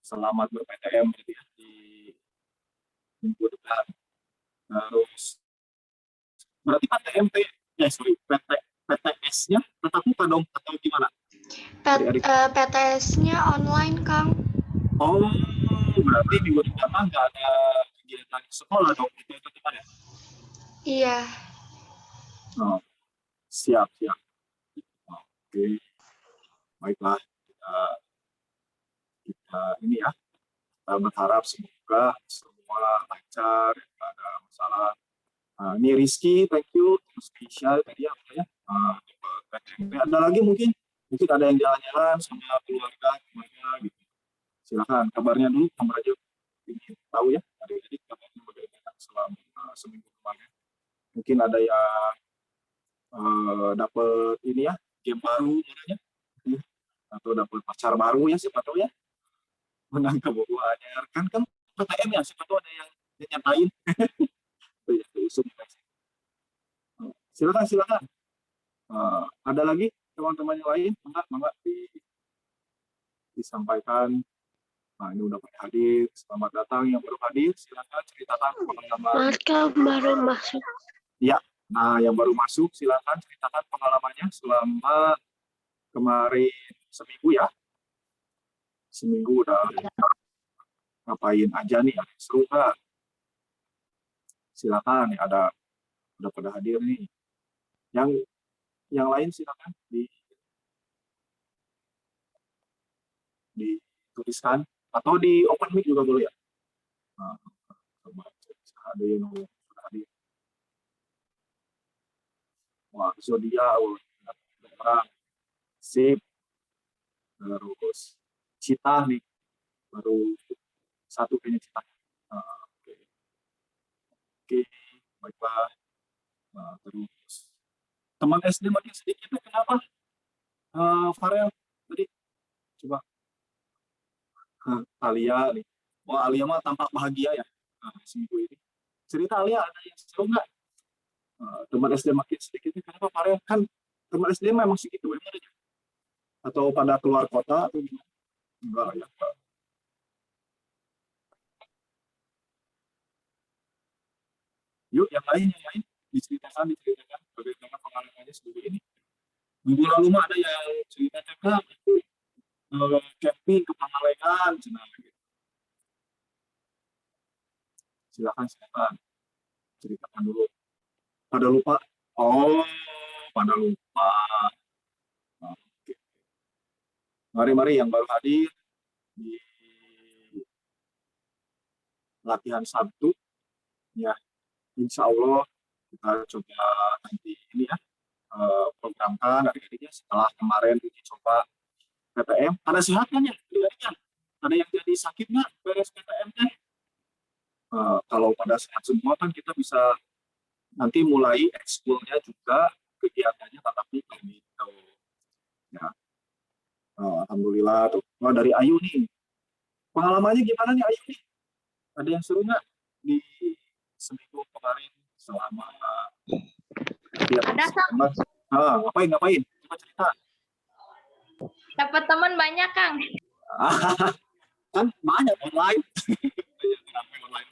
selamat ber-PTM gitu ya, di minggu depan. Terus berarti PTS-nya tetap muka dong atau gimana? PTS-nya online, Kang. Oh, berarti minggu depan mah nggak ada kegiatan sekolah dong, itu gimana? Iya. Oh, siap. Oke, baiklah. Kita ini ya, kita berharap semoga semua lancar, tidak ada masalah. Ini Rizky, thank you. Terus Keisha tadi apa ya? Ada lagi mungkin ada yang jalan-jalan sama keluarga gitu. Silakan kabarnya dulu, kabar aja ingin tahu ya. Adik-adik kabarnya bagaimana selama seminggu kemarin. Mungkin ada yang dapat ini ya, game baru namanya, atau dapat pacar baru ya, siapa tahu ya, menang ke Bogor kan PTM ya, siapa tahu ada yang nyatain. Silakan. Ada lagi teman-teman yang lain, enggak disampaikan. Nah, ini udah pada hadir. Selamat datang yang baru hadir. Silakan ceritakan pengalaman. Baru masuk. Ya, nah yang baru masuk silakan ceritakan pengalamannya selama kemarin seminggu ya. Seminggu udah ngapain aja nih? Ada yang seru nggak? Silakan, ya, udah pada hadir nih. Yang lain silakan dituliskan atau di open mic juga boleh ya. Nah, ada yang sudah hadir. Wah, Zodia, orang sip. Terus Cita nih, baru satu kayaknya Cita. Oke, baiklah. Nah, terus teman SD makin sedikit tuh kenapa? Farel tadi coba. Alia nih. Wah, Alia mah tampak bahagia ya seminggu ini. Cerita Alia ada yang seru nggak? Teman SD makin sedikit kenapa Farel? Kan teman SD memang segitu emang aja. Atau pada keluar kota atau gimana? Enggak ya. Yuk, yang lain diceritakan bagaimana pengalamannya sebelum ini. Minggu lalu mah ada yang cerita itu camping ke Pangalengan, gitu. Silakan ceritakan dulu. Pada lupa? Oh, pada lupa. Oke. Mari yang baru hadir di latihan Sabtu, ya. Insya Allah kita coba nanti ini ya, programkan adik-adiknya setelah kemarin uji coba PTM. Ada sehat kan ya adik-adiknya? Ada yang jadi sakit nggak beres PTM teh? Kalau pada sehat semua kan kita bisa nanti mulai ekskulnya juga kegiatannya tatap muka gitu. Ya, alhamdulillah tuh. Wah, dari Ayu nih, pengalamannya gimana nih Ayu nih? Ada yang seru nggak di seminggu kemarin selama ada ngapain? Coba cerita. Dapat teman banyak, Kang. Kan banyak online. Online.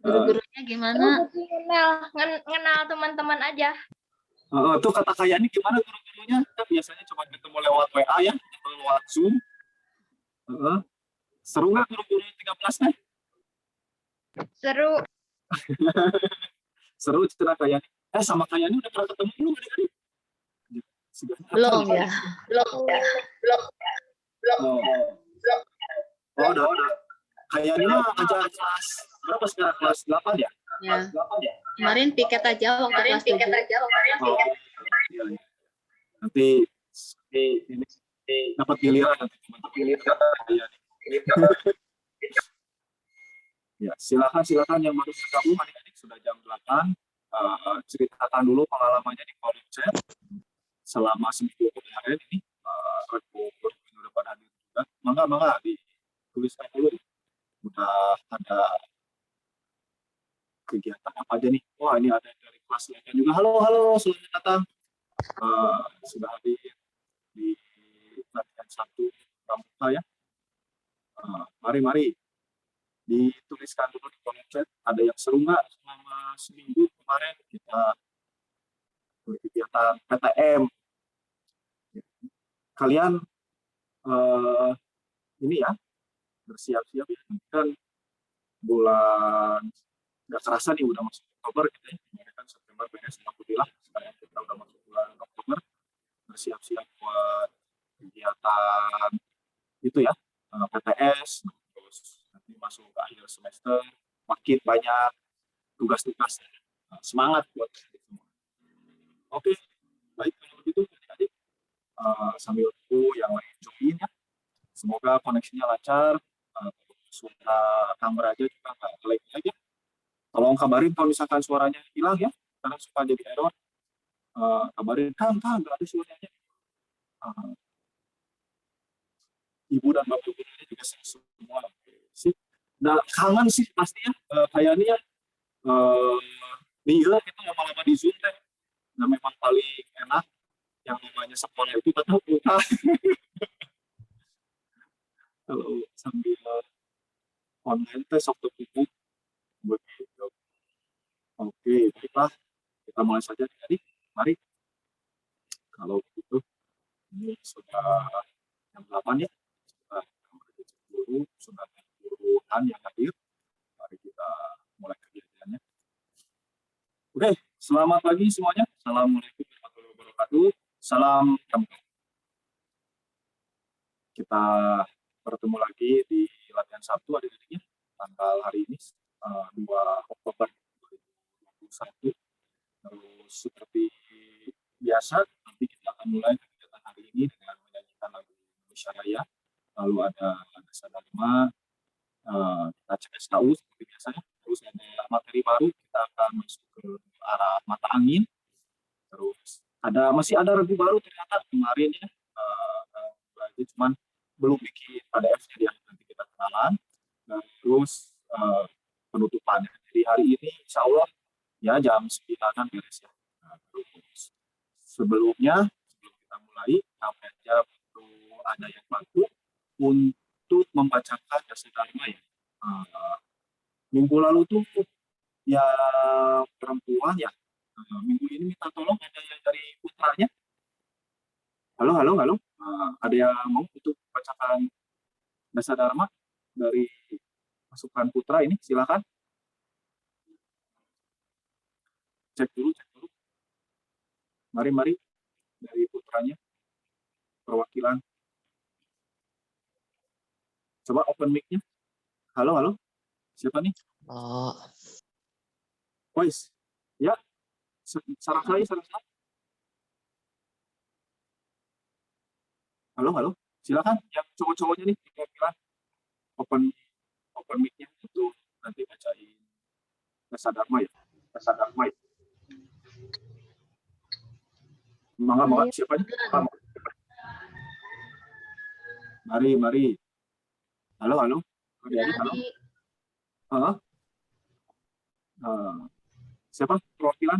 Guru-gurunya gimana? Kenal teman-teman aja. Tuh kata kayaknya gimana guru-gurunya? Kita biasanya cuma ketemu lewat WA ya, atau lewat Zoom. Seru nggak guru-guru 13 nih? Seru. Seru cerita kayaknya. Sama kayaknya udah pernah ketemu belum adik-adik? Belum ya. Oh, udah. Kayaknya aja kelas berapa sekarang? Kelas 8 ya? Ya. Kemarin piket aja waktu kelas 7. Iya. Nanti ini dapat giliran Ya, silakan yang baru bergabung adik-adik, sudah jam 8. Ceritakan dulu pengalamannya di kolom chat selama seminggu kemarin ini. Udah pada hadir juga. Mangga dituliskan dulu. Udah ada kegiatan apa aja nih? Wah, ini ada dari kelas lainnya juga. Halo, selamat datang. Sudah hadir di satu pramuka ya. Mari dituliskan dulu di kolom chat. Ada yang seru nggak selama seminggu kemarin kita berkegiatan PTM? Kalian ini ya bersiap-siap ya. Kan bulan nggak kerasa nih udah masuk Oktober gitu ya. Ini kan September beres, alhamdulillah. Sekarang kita udah masuk bulan Oktober. Bersiap-siap buat kegiatan itu ya, PTS, terus nanti masuk ke akhir semester, makin banyak tugas-tugas. Semangat buat kita semua. Oke, baik kalau begitu adik-adik, sambil tunggu yang lain join ya. Semoga koneksinya lancar, suara kamera aja juga nggak lag aja. Tolong kabarin kalau misalkan suaranya hilang ya, karena suka jadi error. Kabarin, kan nggak ada suaranya. Ibu dan bapak ibunya juga semua sih. Nah, kangen sih pasti ya, kayaknya nih kita lama-lama di Zoom teh. Nah, memang paling enak yang namanya sekolah itu betul buka. Kalau sambil online teh sok tutup begitu. Oke, baiklah. Kita mulai saja jadi. Mari. Kalau begitu, ini sudah jam 8 ya. Sudah puluhan yang hadir. Mari kita mulai kegiatannya. Oke, selamat pagi semuanya. Assalamualaikum warahmatullahi wabarakatuh. Salam pramuka. Kita bertemu lagi di latihan Sabtu adik-adiknya. Tanggal hari ini 2 Oktober 2021. Terus seperti biasa, nanti kita akan mulai kegiatan hari ini dengan menyanyikan lagu Indonesia Raya. Lalu ada Dasar Dharma, kita cek tahu seperti biasanya. Terus ada materi baru, kita akan masuk ke arah mata angin. Terus masih ada regu baru ternyata kemarin ya. Cuman belum bikin PDF-nya dia, nanti kita kenalan. Terus penutupannya. Jadi hari ini insya Allah ya jam 9-an beres ya. Terus sebelum kita mulai, kami aja butuh ada yang bantu untuk membacakan Dasar Dharma ya. Minggu lalu tuh ya perempuan ya. Minggu ini minta tolong ada yang dari putranya. Halo. Ada yang mau untuk bacakan Dasar Dharma dari pasukan putra ini? Silakan. Cek dulu. Mari dari putranya. Perwakilan. Coba open mic-nya. Halo. Siapa nih? Voice. Ya. Sarang saya. Halo. Silakan yang cowok-cowoknya nih perwakilan. Open mic-nya itu nanti bacain Dasar Dharma ya. Mangga siapa nih? Mari. Halo. Halo. Siapa perwakilan?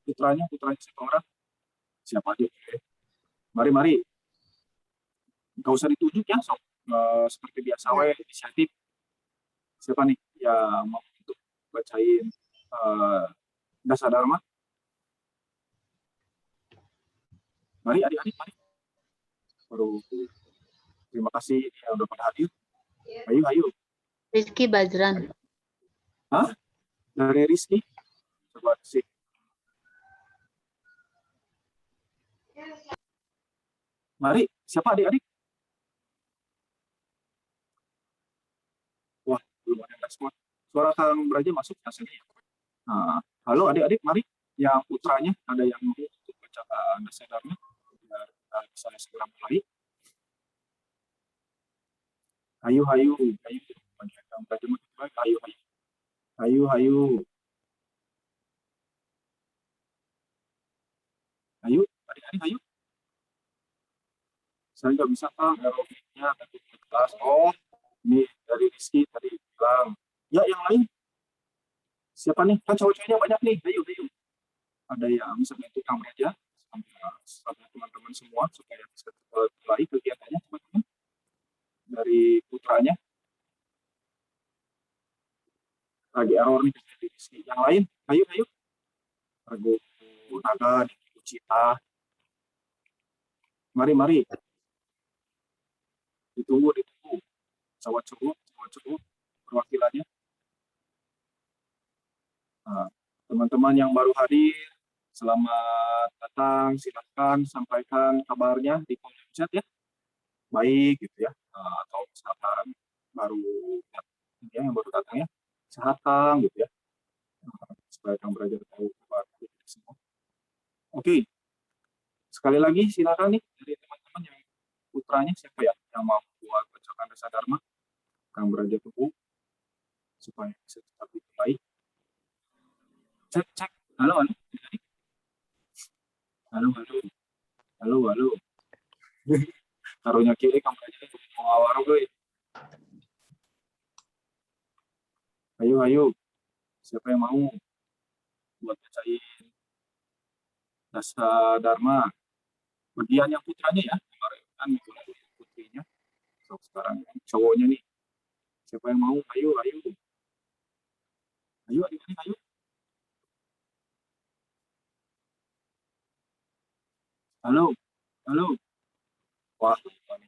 Putranya siapa orang? Siapa aja? Mari. Gak usah ditunjuk ya, sok. Seperti biasa, inisiatif. Siapa nih yang mau untuk bacain Dasar Dharma? Mari adik-adik, mari. Terima kasih yang udah pada hadir. Ayo. Rizky Bajran. Hah? Dari Rizky? Coba sih. Mari, siapa adik-adik? Wah, belum ada yang respon. Suara Kang Braja masuk hasilnya. Nah, halo adik-adik, mari. Yang putranya ada yang mau untuk baca Dasar Dharma. Biar kita bisa segera mulai. Ayo. Kang Braja mau baik. Ayo. Ayo, adik-adik, ayo. Saya nggak bisa aerobiknya tadi di kelas. Oh, ini dari Rizky tadi bilang. Ya, yang lain. Siapa nih? Kan cowok-cowoknya banyak nih. Ayo. Ada yang bisa bantu Kang Braja sama teman-teman semua supaya bisa mulai kegiatannya, teman-teman. error nih di sini. Yang lain, ayo. Regu Naga, Diki Ucita. Mari. Ditunggu. Cowok perwakilannya. Nah, teman-teman yang baru hadir, selamat datang. Silakan sampaikan kabarnya di kolom chat ya. Baik gitu ya. Atau misalkan baru yang baru datang ya. Sehat Kang gitu ya. Supaya Kang belajar tahu kabar semua. Oke. Sekali lagi silakan nih dari teman-teman yang putranya siapa ya yang mau buat bacakan Dasa Dharma, Kang Beraja Tubuh, supaya bisa cepat dimulai. Cek. Halo. Taruhnya kiri Kang Beraja mau awal gue. Ayo. Siapa yang mau buat bacain Dasa Dharma? Bagian yang putranya ya, kemarin kan mulai putrinya. So, sekarang cowoknya nih. Siapa yang mau? Ayo. Ayo. Halo. Wah, ini.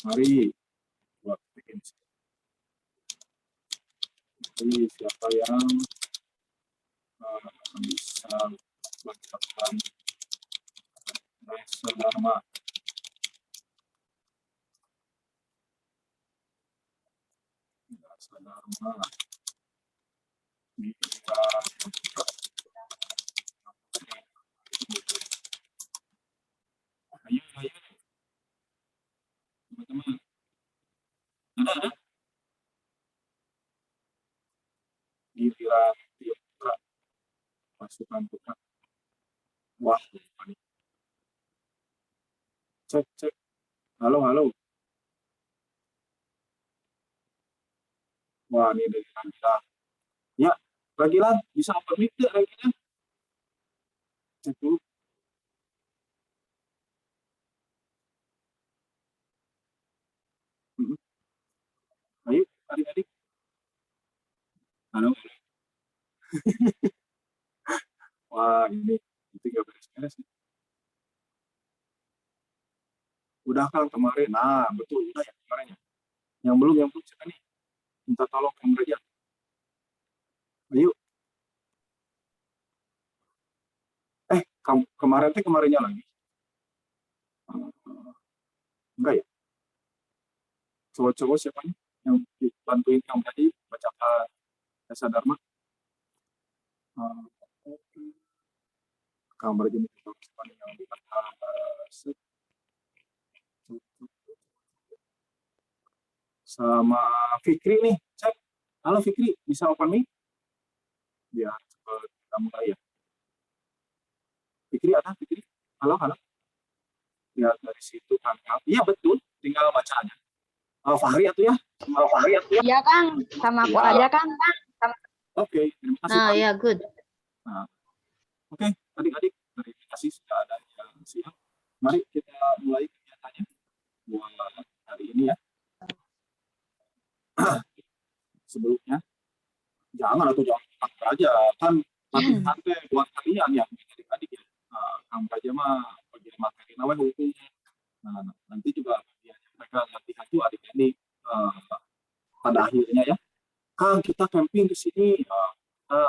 Mari buat bikin. Jadi siapa yang bisa bacakan Dasa Dharma? Ayo, teman-teman. Ada. Giliran tiap putra, pasukan putra. Wah, ini. Cek. Halo. Wah, ini dari kita. Ya, Ragilan, bisa open mic nggak Ragilan? Cek dulu. Ayo, adik-adik. Halo. Wah, ini gak beres-beres nih. Udah kan kemarin. Nah, betul. Udah ya kemarin ya. Yang belum siapa nih? Minta tolong Kang Beraja. Ayo. Kemarinnya lagi. Enggak ya? Cowok-cowok siapa nih? Yang bantuin Kang tadi bacakan Dasa Dharma. Kang Beraja minta siapa nih yang dibaca. Sama Fikri nih. Cek. Halo Fikri, bisa open mic? Biar cepat kita mulai ya. Fikri ada? Fikri? Halo. Lihat dari situ kan. Iya betul, tinggal bacanya. Fahri atau ya? Fahri atau ya? Iya, Kang. Sama aku aja, Kang. Oke, terima kasih. Nah, ya, good. Nah, oke, adik-adik, terima kasih sudah ada yang siap. Mari kita mulai kegiatannya buat hari ini ya. Sebelumnya, jangan aja kan latihan buat kalian yang adik-adik ya. Kamu aja mah bagian materi namanya hukum. Nah, nanti juga mereka latihan itu adik-adik pada akhirnya ya. Kang, kita camping di sini. Kita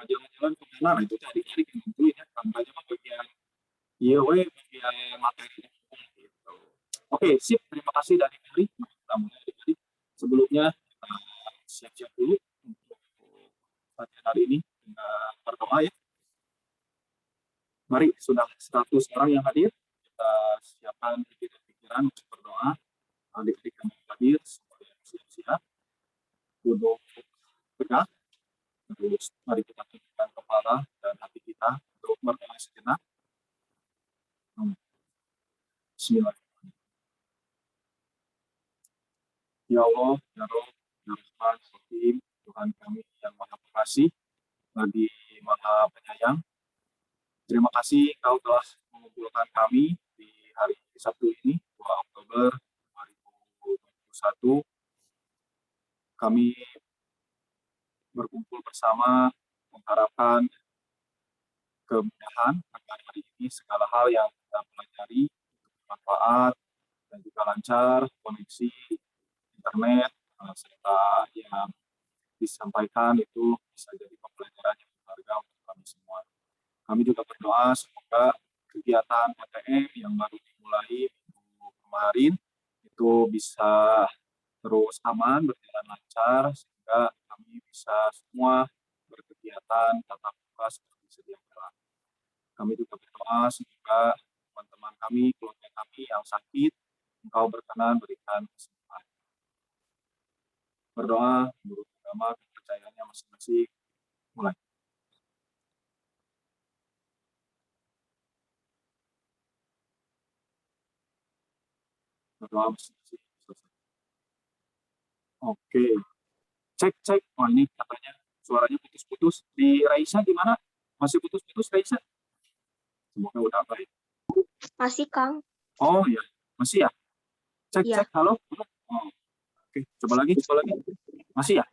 jalan-jalan ke mana? Nah, itu adik-adik yang nentuin ya. Kamu aja mah bagian bagian materi. Gitu. Oke, sip. Terima kasih dari Mary. Kita mulai adik-adik. Sebelumnya kita siap-siap dulu untuk latihan hari ini dengan berdoa ya. Mari, sudah 100 orang yang hadir. Kita siapkan pikiran untuk berdoa. Adik-adik yang hadir, supaya siap-siap. Duduk tegak. Terus mari kita tundukkan kepala dan hati kita untuk berdoa sejenak. Bismillahirrahmanirrahim. Ya Allah, ya Rob, ya Rahman, Rahim, Tuhan kami yang Maha Pengasih, lagi Maha Penyayang. Terima kasih Kau telah mengumpulkan kami di hari Sabtu ini, 2 Oktober 2021. Kami bersama mengharapkan kemudahan agar hari ini segala hal yang kita pelajari bermanfaat dan juga lancar koneksi internet serta yang disampaikan itu bisa jadi pembelajaran yang berharga untuk kami semua. Kami juga berdoa semoga kegiatan PTM yang baru dimulai minggu kemarin itu bisa terus aman, berjalan lancar, sehingga kami bisa semua berkegiatan tatap muka seperti sedia kala. Kami juga berdoa semoga teman-teman kami, keluarga kami yang sakit, Engkau berkenan berikan kesembuhan. Berdoa menurut agama kepercayaannya masing-masing. Mulai. Berdoa masing-masing. Oke. Cek. Oh ini katanya suaranya putus-putus. Di Raisa gimana? Masih putus-putus Raisa? Semoga udah baik. Masih, Kang. Oh iya, masih ya? Cek. Halo? Oh, oke, coba lagi. Masih ya?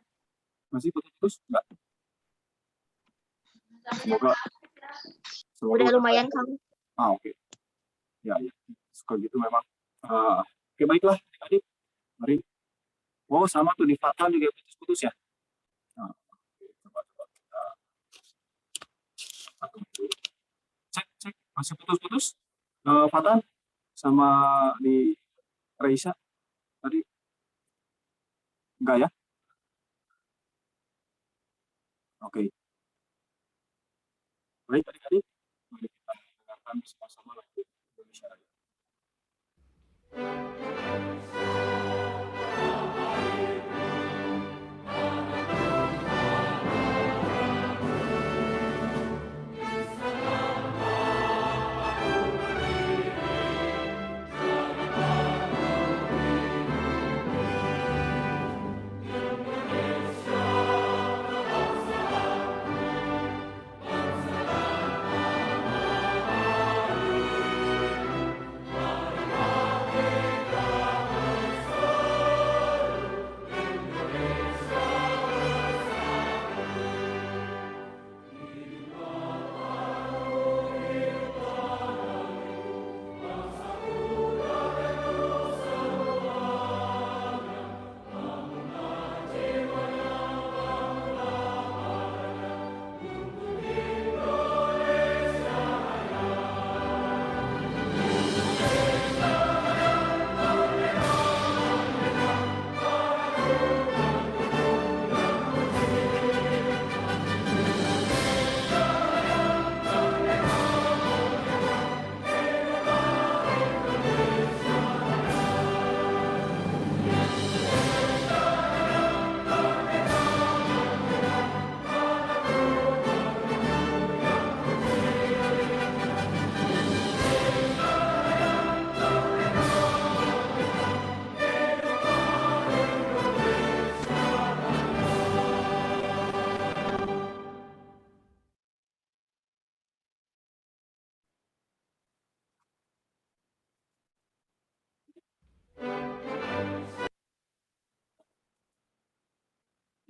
Masih putus-putus? Enggak? Semoga Udah lumayan, Kang. Oke. Ya. Suka gitu memang. Oke, baiklah. Adik, mari. Oh, sama tuh di Fatal juga putus-putus ya? Nah, oke, coba kita satu dulu. Cek. Masih putus-putus? Fatal sama di Raisa tadi? Enggak ya? Oke. Baik, adik-adik. Mari kita dengarkan bersama-sama lagu Indonesia Raya.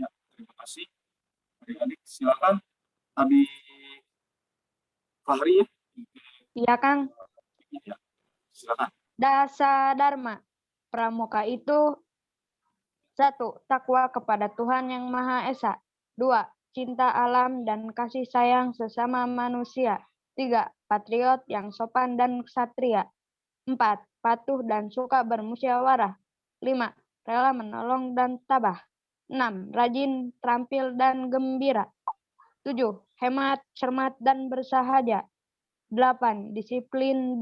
Ya, terima kasih. Adik-adik, silakan. Abi Fahri ya. Iya, Kang. Ya, silakan. Dasa Dharma. Pramuka itu 1. Takwa kepada Tuhan Yang Maha Esa. 2. Cinta alam dan kasih sayang sesama manusia. 3. Patriot yang sopan dan ksatria. 4. Patuh dan suka bermusyawarah. 5. Rela menolong dan tabah. 6. Rajin, terampil, dan gembira. 7. Hemat, cermat, dan bersahaja. 8. Disiplin,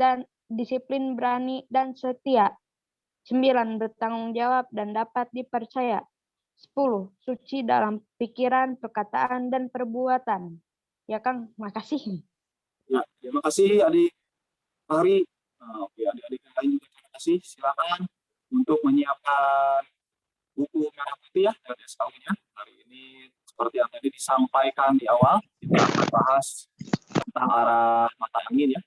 berani, dan setia. 9. Bertanggung jawab dan dapat dipercaya. 10. Suci dalam pikiran, perkataan, dan perbuatan. Ya, Kang, makasih. Ya, terima kasih Adik Fahri. Oke, adik-adik yang lain juga terima kasih. Silakan untuk menyiapkan buku merah putih ya dari SKU-nya. Hari ini seperti yang tadi disampaikan di awal, kita akan bahas tentang arah mata angin ya.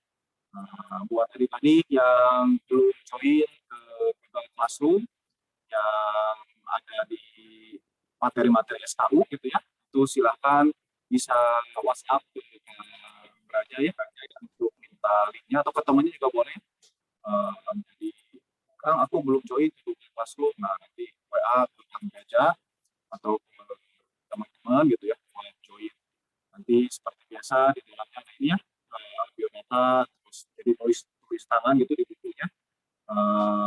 Buat adik-adik yang belum join ke Google Classroom yang ada di materi-materi SKU gitu ya, itu silahkan bisa WhatsApp ke Raja ya, untuk minta linknya atau ketemunya juga boleh. Jadi Kang, aku belum join di Google Classroom. Nah, nanti WA ke Kang Raja atau ke teman-teman gitu ya, boleh join. Nanti seperti biasa di dalamnya ini ya, biodata, terus jadi tulis tangan gitu di bukunya,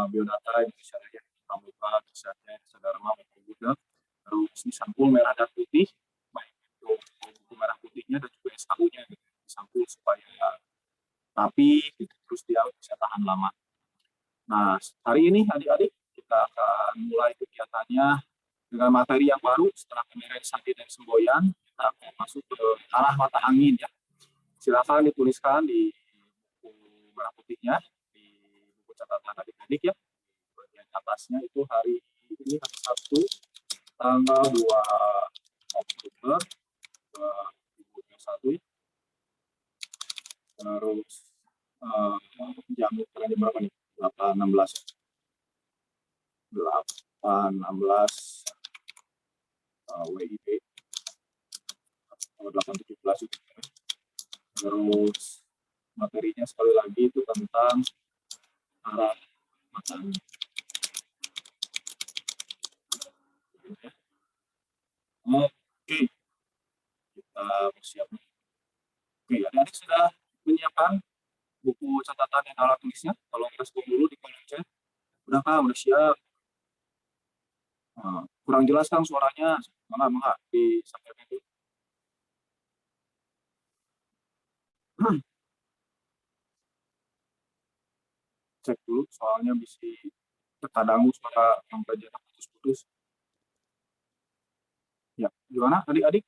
biodata Indonesia Raya, Pramuka, Kesehatan, Dharma, Bapak Buddha, terus di sampul merah dan putih, baik itu buku merah putihnya dan juga SKU-nya gitu, disampul supaya rapi, gitu, terus dia bisa tahan lama. Nah, hari ini adik-adik kita akan mulai kegiatannya dengan materi yang baru setelah kemarin Sandi dan Semboyan, kita akan masuk ke arah mata angin ya. Silakan dituliskan di buku merah putihnya, di buku catatan adik-adik ya. Bagian atasnya itu hari ini hari Sabtu tanggal 2 Oktober 2021 ya. Terus jam berapa nih? 8.16 WIB 8.17 itu. Terus materinya sekali lagi itu tentang arah mata angin. Oke, kita bersiap. Oke, adik-adik sudah menyiapkan buku catatan dan alat tulisnya? Tolong respon dulu di kolom chat. Udah Kak, udah siap. Kurang jelas Kang suaranya. Mangga disampaikan dulu. Cek dulu, soalnya bisa terkadang suara yang belajar putus-putus. Ya, gimana adik-adik?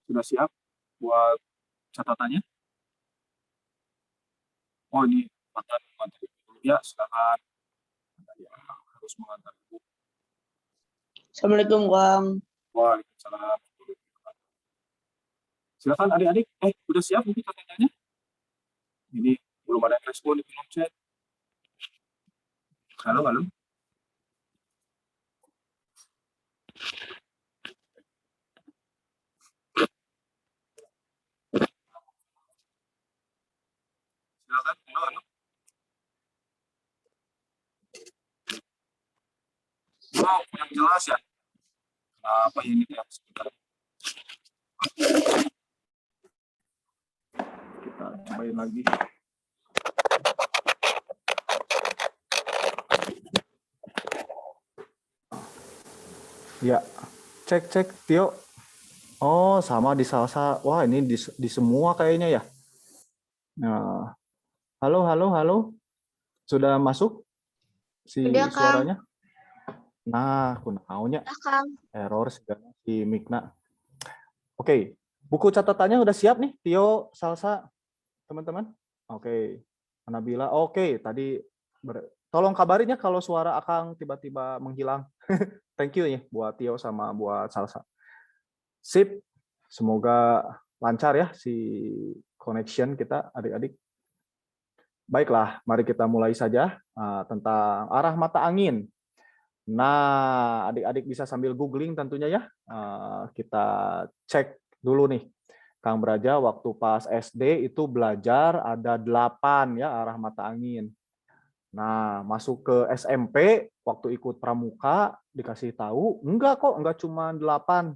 Sudah siap buat catatannya? Oh, ini mantan dulu ya, silakan. Ya, harus mengantar ibu. Assalamualaikum, Kang. Waalaikumsalam. Silakan adik-adik. Udah siap mungkin catatannya? Ini belum ada respon di kolom chat. Halo, halo. Silakan, halo, halo. Oh, yang jelas ya. Kenapa ini ya? Sebentar. Kita cobain lagi. Ya, cek Tio. Oh, sama di salsa. Wah, ini di semua kayaknya ya. Nah, halo. Sudah masuk si Udah, Kang. suaranya? Nah, kunaunya Udah, Kang. error si Mikna. Oke, buku catatannya udah siap nih, Tio, Salsa, teman-teman. Oke, Nabila. Oke, tadi tolong kabarin ya kalau suara Akang tiba-tiba menghilang. Thank you ya buat Tio sama buat Salsa. Sip, semoga lancar ya si connection kita adik-adik. Baiklah, mari kita mulai saja tentang arah mata angin. Nah, adik-adik bisa sambil googling tentunya ya. Kita cek dulu nih. Kang Braja waktu pas SD itu belajar ada 8 ya arah mata angin. Nah, masuk ke SMP waktu ikut pramuka dikasih tahu, enggak cuma 8.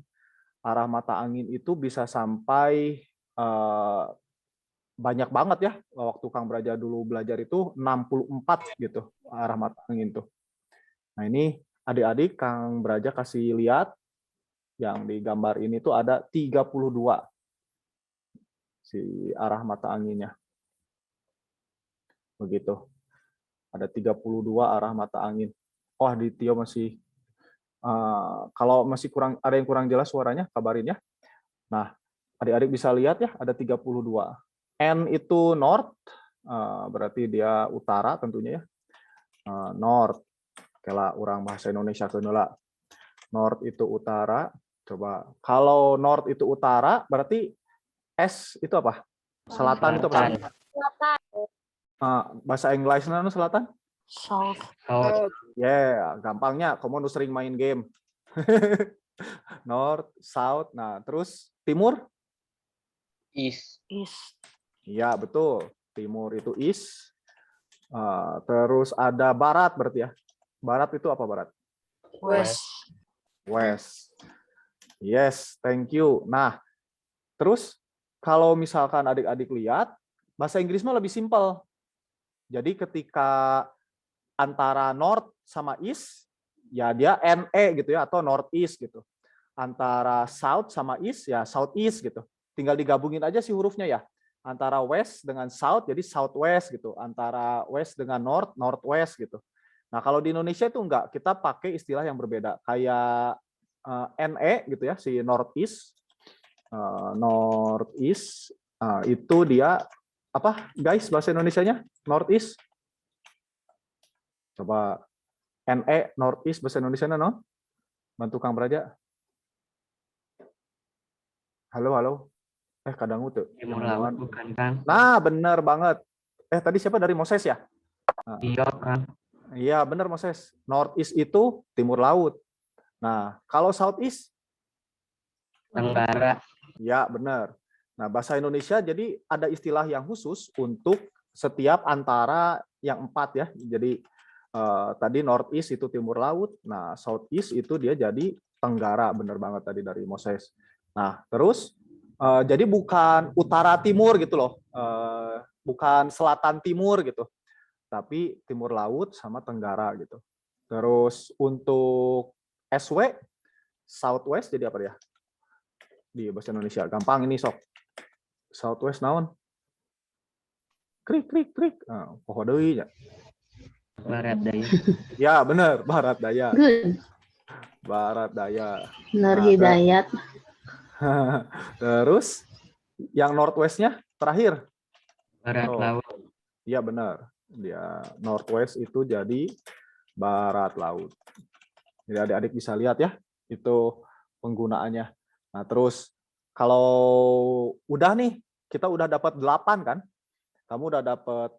Arah mata angin itu bisa sampai banyak banget ya. Waktu Kang Braja dulu belajar itu 64 gitu arah mata angin tuh. Nah, ini adik-adik Kang Braja kasih lihat yang di gambar ini tuh ada 32 si arah mata anginnya. Begitu. Ada 32 arah mata angin. Wah, di Tio masih kalau masih ada yang kurang jelas suaranya kabarin ya. Nah, adik-adik bisa lihat ya ada 32. N itu north, berarti dia utara tentunya ya. North. Kela orang bahasa Indonesia kenula. North itu utara. Coba kalau north itu utara, berarti S itu apa? Selatan itu apa? Selatan. Bahasa Inggrisnya selatan? South. Yeah, gampangnya kamu sering main game. North, South. Nah, terus Timur? East. Iya, betul. Timur itu East. Terus ada Barat berarti ya. Barat itu apa Barat? West. West. Yes, thank you. Nah, terus kalau misalkan adik-adik lihat, bahasa Inggris mah lebih simpel. Jadi ketika antara North sama East, ya dia NE gitu ya, atau Northeast gitu. Antara South sama East, ya Southeast gitu. Tinggal digabungin aja sih hurufnya ya. Antara West dengan South, jadi Southwest gitu. Antara West dengan North, Northwest gitu. Nah, kalau di Indonesia itu enggak, kita pakai istilah yang berbeda. Kayak NE gitu ya, si Northeast. Northeast, itu dia, apa guys bahasa Indonesianya? Northeast? Coba NE, Northeast, bahasa Indonesianya no? Bantu Kang Braja. Halo. Kadang tuh. Timur laut bukan kan? Nah, bener banget. Tadi siapa dari Moses ya? Iya kan? Iya, bener Moses. Northeast itu timur laut. Nah, kalau Southeast? Tenggara. Ya, bener. Nah, bahasa Indonesia jadi ada istilah yang khusus untuk setiap antara yang 4 ya. Jadi tadi Northeast itu timur laut. Nah, Southeast itu dia jadi tenggara. Bener banget tadi dari Moses. Nah, terus jadi bukan utara timur gitu loh, bukan selatan timur gitu, tapi timur laut sama tenggara gitu. Terus untuk SW, Southwest jadi apa dia? Di bahasa Indonesia gampang ini sok. Southwest naon? Krik. Poho deui nya. Barat daya. Ya bener, barat daya. Good. Barat daya. Nur Nah, Hidayat. Terus yang Northwest-nya terakhir. Barat laut. Iya benar. Dia Northwest itu jadi barat laut. Jadi adik-adik bisa lihat ya, itu penggunaannya. Nah, terus kalau udah nih, kita udah dapat 8 kan? Kamu udah dapat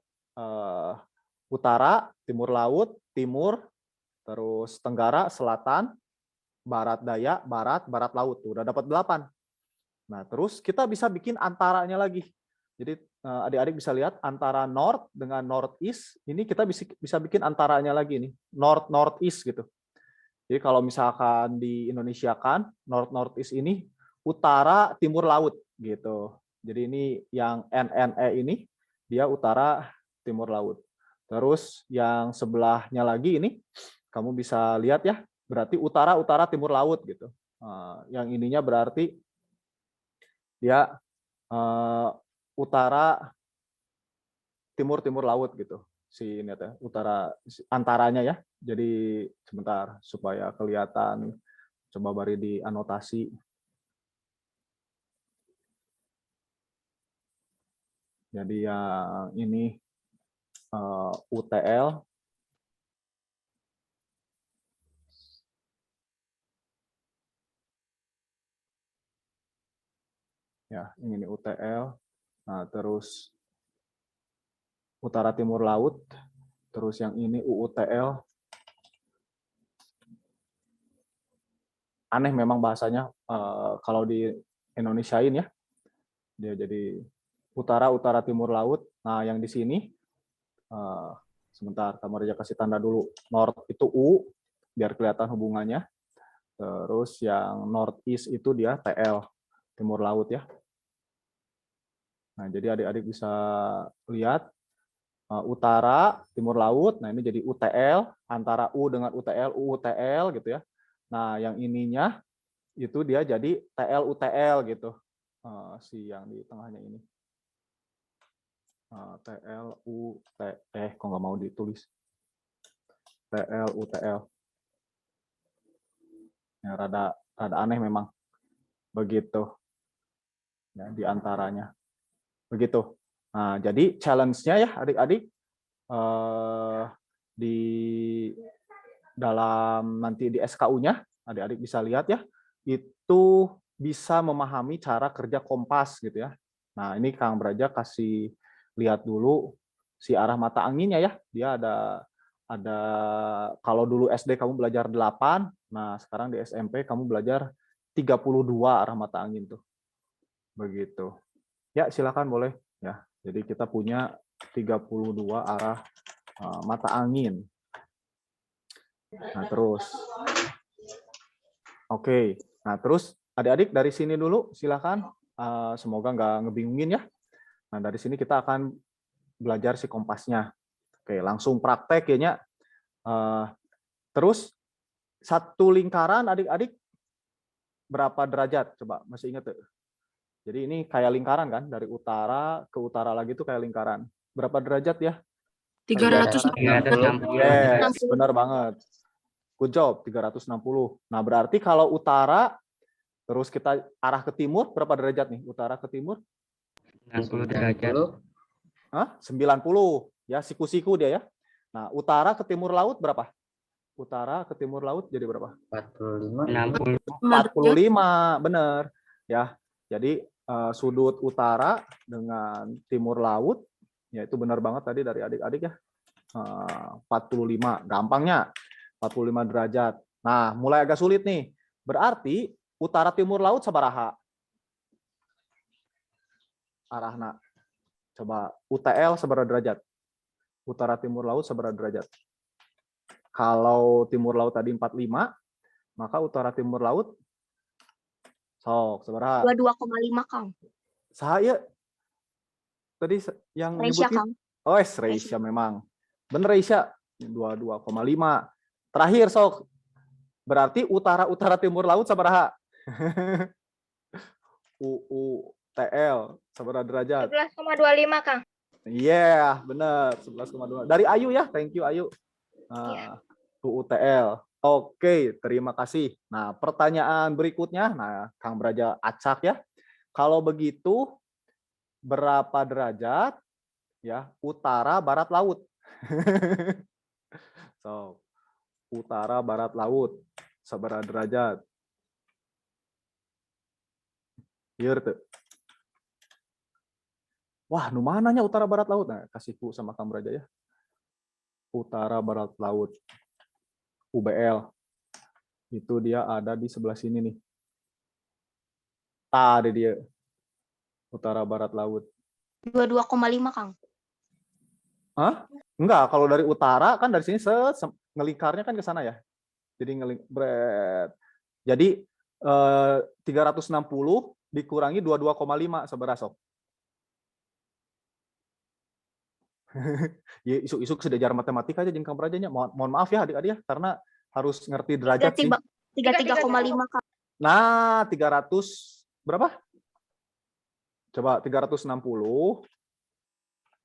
utara, timur laut, timur, terus tenggara, selatan, barat daya, barat laut. Tuh, udah dapat 8. Nah, terus kita bisa bikin antaranya lagi. Jadi adik-adik bisa lihat antara north dengan northeast, ini kita bisa bikin antaranya lagi nih, northeast gitu. Jadi kalau misalkan di Indonesia kan northeast ini utara timur laut gitu. Jadi ini yang NNE ini dia utara timur laut. Terus yang sebelahnya lagi ini kamu bisa lihat ya, berarti utara timur laut gitu. Yang ininya berarti dia utara timur laut gitu. Si ini ya, utara antaranya ya. Jadi sebentar supaya kelihatan, coba bari di anotasi. Jadi yang ini UTL. Ya, ini UTL. Nah, terus utara timur laut. Terus yang ini UUTL. Aneh memang bahasanya kalau di Indonesiain ya. Dia jadi utara timur laut. Nah, yang di sini sebentar, kamu aja kasih tanda dulu. North itu U biar kelihatan hubungannya. Terus yang northeast itu dia TL, timur laut ya. Nah, jadi adik-adik bisa lihat utara timur laut. Nah, ini jadi UTL antara U dengan UTL, UUTL gitu ya. Nah, yang ininya itu dia jadi TL UTL gitu. Si yang di tengahnya ini. TL UT kok nggak mau ditulis. TL UTL. Ya, rada aneh memang. Begitu. Ya, di antaranya. Begitu. Nah, jadi challenge-nya ya adik-adik di dalam nanti di SKU-nya, adik-adik bisa lihat ya, itu bisa memahami cara kerja kompas gitu ya. Nah, ini Kang Braja kasih lihat dulu si arah mata anginnya ya. Dia ada Ada kalau dulu SD kamu belajar 8, nah sekarang di SMP kamu belajar 32 arah mata angin tuh. Begitu. Ya, silakan boleh ya. Jadi kita punya 32 arah mata angin. Nah, terus. Oke. Nah, terus adik-adik dari sini dulu silakan. Semoga nggak ngebingungin ya. Nah, dari sini kita akan belajar si kompasnya. Oke, langsung praktek ya, Nya. Terus satu lingkaran adik-adik berapa derajat? Coba masih ingat tuh? Jadi ini kayak lingkaran kan, dari utara ke utara lagi tuh kayak lingkaran. Berapa derajat ya? 360. Yes, benar banget. Good job, 360. Nah, berarti kalau utara terus kita arah ke timur berapa derajat nih? Utara ke timur? 90 derajat. Hah? 90. Ya, siku-siku dia ya. Nah, utara ke timur laut berapa? Utara ke timur laut jadi berapa? 60. 45, benar. Ya. Jadi sudut utara dengan timur laut, ya itu benar banget tadi dari adik-adik ya. 45, gampangnya 45 derajat. Nah, mulai agak sulit nih. Berarti utara timur laut sabaraha? Arahna. Coba UTL seberapa derajat? Utara timur laut seberapa derajat? Kalau timur laut tadi 45, maka utara timur laut sok seberapa? 22,5 Kang. Saya tadi yang Reisya nyebutin. Kang. Oh, Reisya memang. Bener Reisya, 22,5. Terakhir sok. Berarti utara timur laut sabaraha? UTL seberapa derajat? 11,25 Kang. Iya, benar. 11,2. Dari Ayu ya. Thank you Ayu. UTL. Oke, terima kasih. Nah, pertanyaan berikutnya. Nah, Kang Braja acak ya. Kalau begitu, berapa derajat ya utara barat laut? So, utara barat laut seberapa derajat? Hier tuh. Wah, nu mananya utara barat laut? Nah, kasihku sama Kang Braja ya. Utara barat laut. UBL. Itu dia ada di sebelah sini nih. Ada dia. Utara barat laut. 22,5 Kang. Hah? Enggak, kalau dari utara kan dari sini ngelingkarnya kan ke sana ya. Jadi Jadi 360 dikurangi 22,5 seberapa sok? Ya, isuk-isuk sudah jar matematika aja jengkang berajanya. Mohon maaf ya adik-adik ya, karena harus ngerti derajat sih. 33,5 Kang. Nah, 300 berapa? Coba 360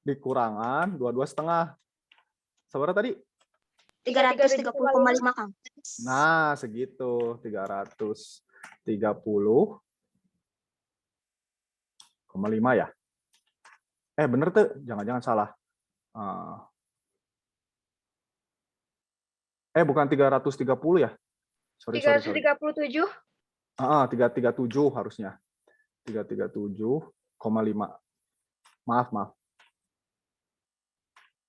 dikurangan 22,5. Seberapa tadi? 330,5 Kang. Nah, segitu. 330,5 ya? Bener tuh, jangan-jangan salah. Bukan 330 ya? Sorry. 337. 337 harusnya. 337,5. Maaf.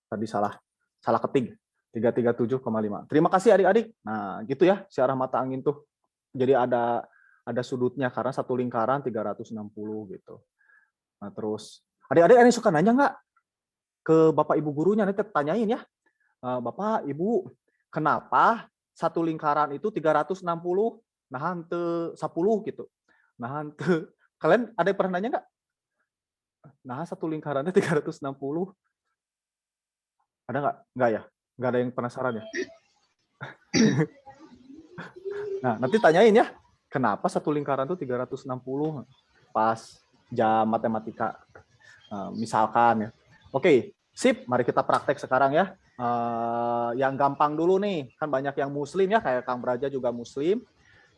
Tadi salah ketik. 337,5. Terima kasih adik-adik. Nah, gitu ya, si arah mata angin tuh. Jadi ada sudutnya karena satu lingkaran 360 gitu. Nah, terus adik-adik ini suka nanya nggak ke Bapak Ibu gurunya, nanti tanyain ya. Bapak, Ibu, kenapa satu lingkaran itu 360, nah hante 10 gitu. Nah hante, kalian ada yang pernah nanya nggak? Nah satu lingkarannya 360. Ada nggak? Nggak ya? Nggak ada yang penasaran ya? Nah, nanti tanyain ya, kenapa satu lingkaran itu 360 pas jam matematika. Misalkan ya. Oke, sip. Mari kita praktek sekarang ya. Yang gampang dulu nih, kan banyak yang muslim ya, kayak Kang Braja juga muslim.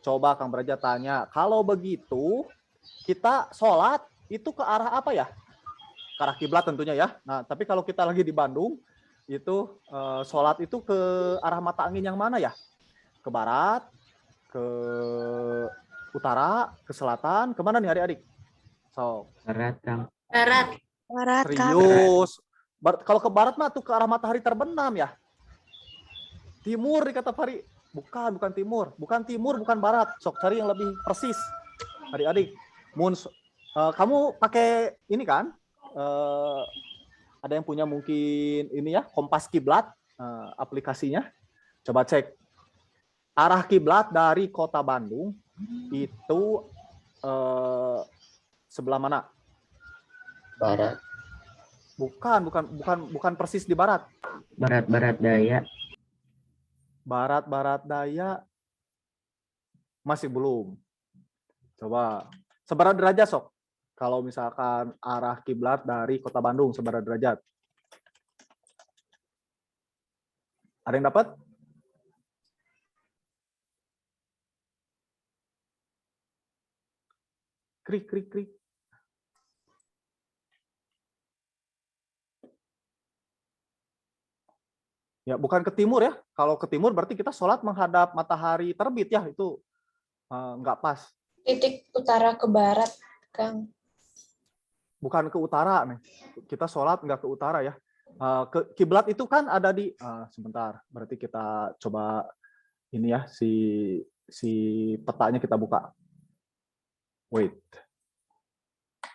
Coba Kang Braja tanya, kalau begitu kita sholat itu ke arah apa ya? Ke arah kiblat tentunya ya. Nah, tapi kalau kita lagi di Bandung, itu sholat itu ke arah mata angin yang mana ya? Ke barat, ke utara, ke selatan, kemana nih adik-adik? So, Barat, Kang. Barat Kang. serius. Kalau ke barat mah tuh ke arah matahari terbenam ya. Timur dikata Fari. Bukan timur. Bukan timur, bukan barat. Sok cari yang lebih persis. Adik-adik. Kamu pakai ini kan? Ada yang punya mungkin ini ya, Kompas Kiblat aplikasinya. Coba cek. Arah kiblat dari kota Bandung itu sebelah mana? Barat. Bukan persis di barat. Barat daya. Barat daya masih belum. Coba seberapa derajat sok? Kalau misalkan arah kiblat dari kota Bandung seberapa derajat? Ada yang dapat? Krik. Ya, bukan ke timur ya. Kalau ke timur berarti kita sholat menghadap matahari terbit ya. Itu nggak pas. Titik utara ke barat, Kang. Bukan ke utara nih. Kita sholat nggak ke utara ya. Ke kiblat itu kan ada di sebentar. Berarti kita coba ini ya si petanya kita buka. Wait.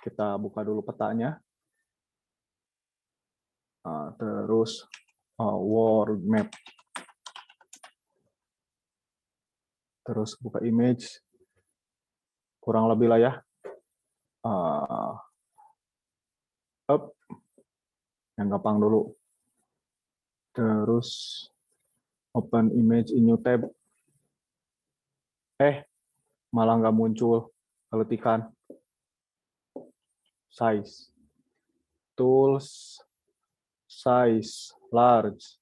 Kita buka dulu petanya. Terus world map. Terus buka image. Kurang lebih lah ya. Yang gampang dulu. Terus open image in new tab. Malah nggak muncul. Keletikan. Size. Tools. Size. Large.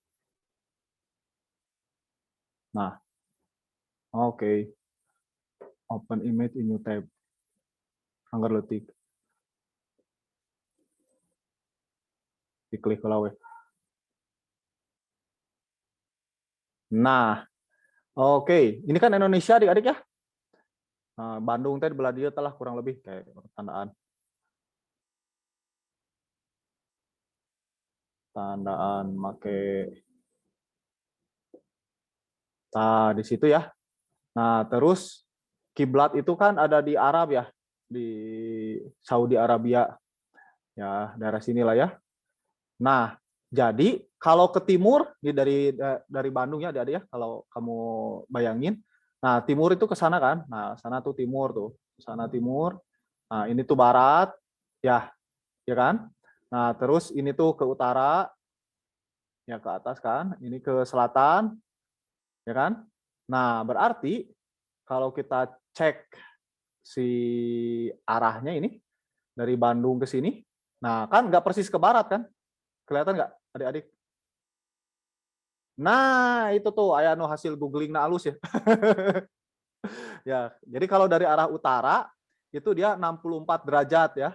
Nah. Oke. Open image in new tab. Anggar letik. Diklik lawe. Nah, oke. Ini kan Indonesia adik-adik ya. Bandung tadi belah dia telah kurang lebih kayak tandaan. Tandaan make. Nah, di situ ya. Nah, terus kiblat itu kan ada di Arab ya, di Saudi Arabia. Ya, daerah sinilah ya. Nah, jadi kalau ke timur ini dari Bandung ya, adik-adik ya, kalau kamu bayangin. Nah, timur itu ke sana kan? Nah, sana tuh timur tuh. Sana timur. Nah, ini tuh barat. Ya kan? Nah, terus ini tuh ke utara. Ya, ke atas kan? Ini ke selatan. Ya kan? Nah, berarti kalau kita cek si arahnya ini dari Bandung ke sini, nah kan nggak persis ke barat kan? Kelihatan nggak adik-adik? Nah, itu tuh aya nu hasil googling na alus ya. Ya, jadi kalau dari arah utara itu dia 64 derajat ya.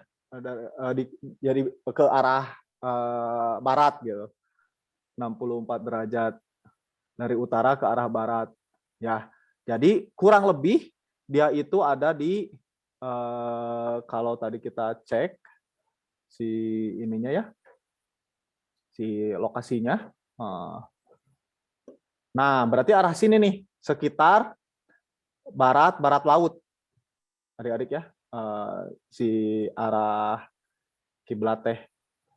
Jadi ke arah barat gitu. 64 derajat dari utara ke arah barat. Ya. Jadi kurang lebih dia itu ada di kalau tadi kita cek si ininya ya. Si lokasinya. Nah, berarti arah sini nih, sekitar barat laut. Adik-adik ya. Si arah kiblat teh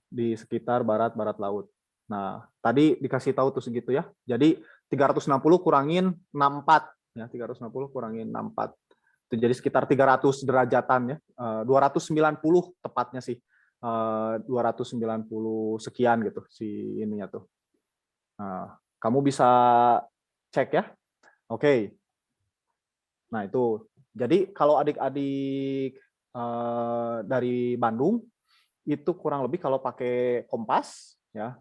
di sekitar barat laut. Nah, tadi dikasih tahu tuh segitu ya. Jadi 360 kurangin 64 ya, 360 kurangin 64. Itu jadi sekitar 300 derajatan ya. 290 tepatnya sih. 290 sekian gitu si ininya tuh. Nah, kamu bisa cek ya. Oke. Nah, itu. Jadi kalau adik-adik dari Bandung itu kurang lebih kalau pakai Kompas ya,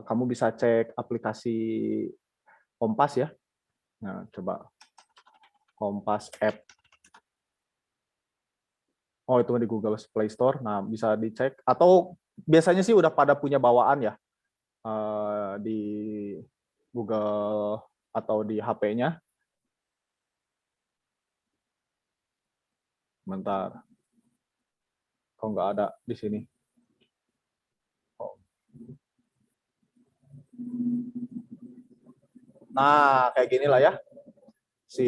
kamu bisa cek aplikasi Kompas ya. Nah, coba Kompas app. Oh, itu di Google Play Store. Nah, bisa dicek. Atau biasanya sih udah pada punya bawaan ya di Google atau di HP-nya. Bentar. Kok nggak ada di sini? Oh. Nah, kayak gini lah ya. Si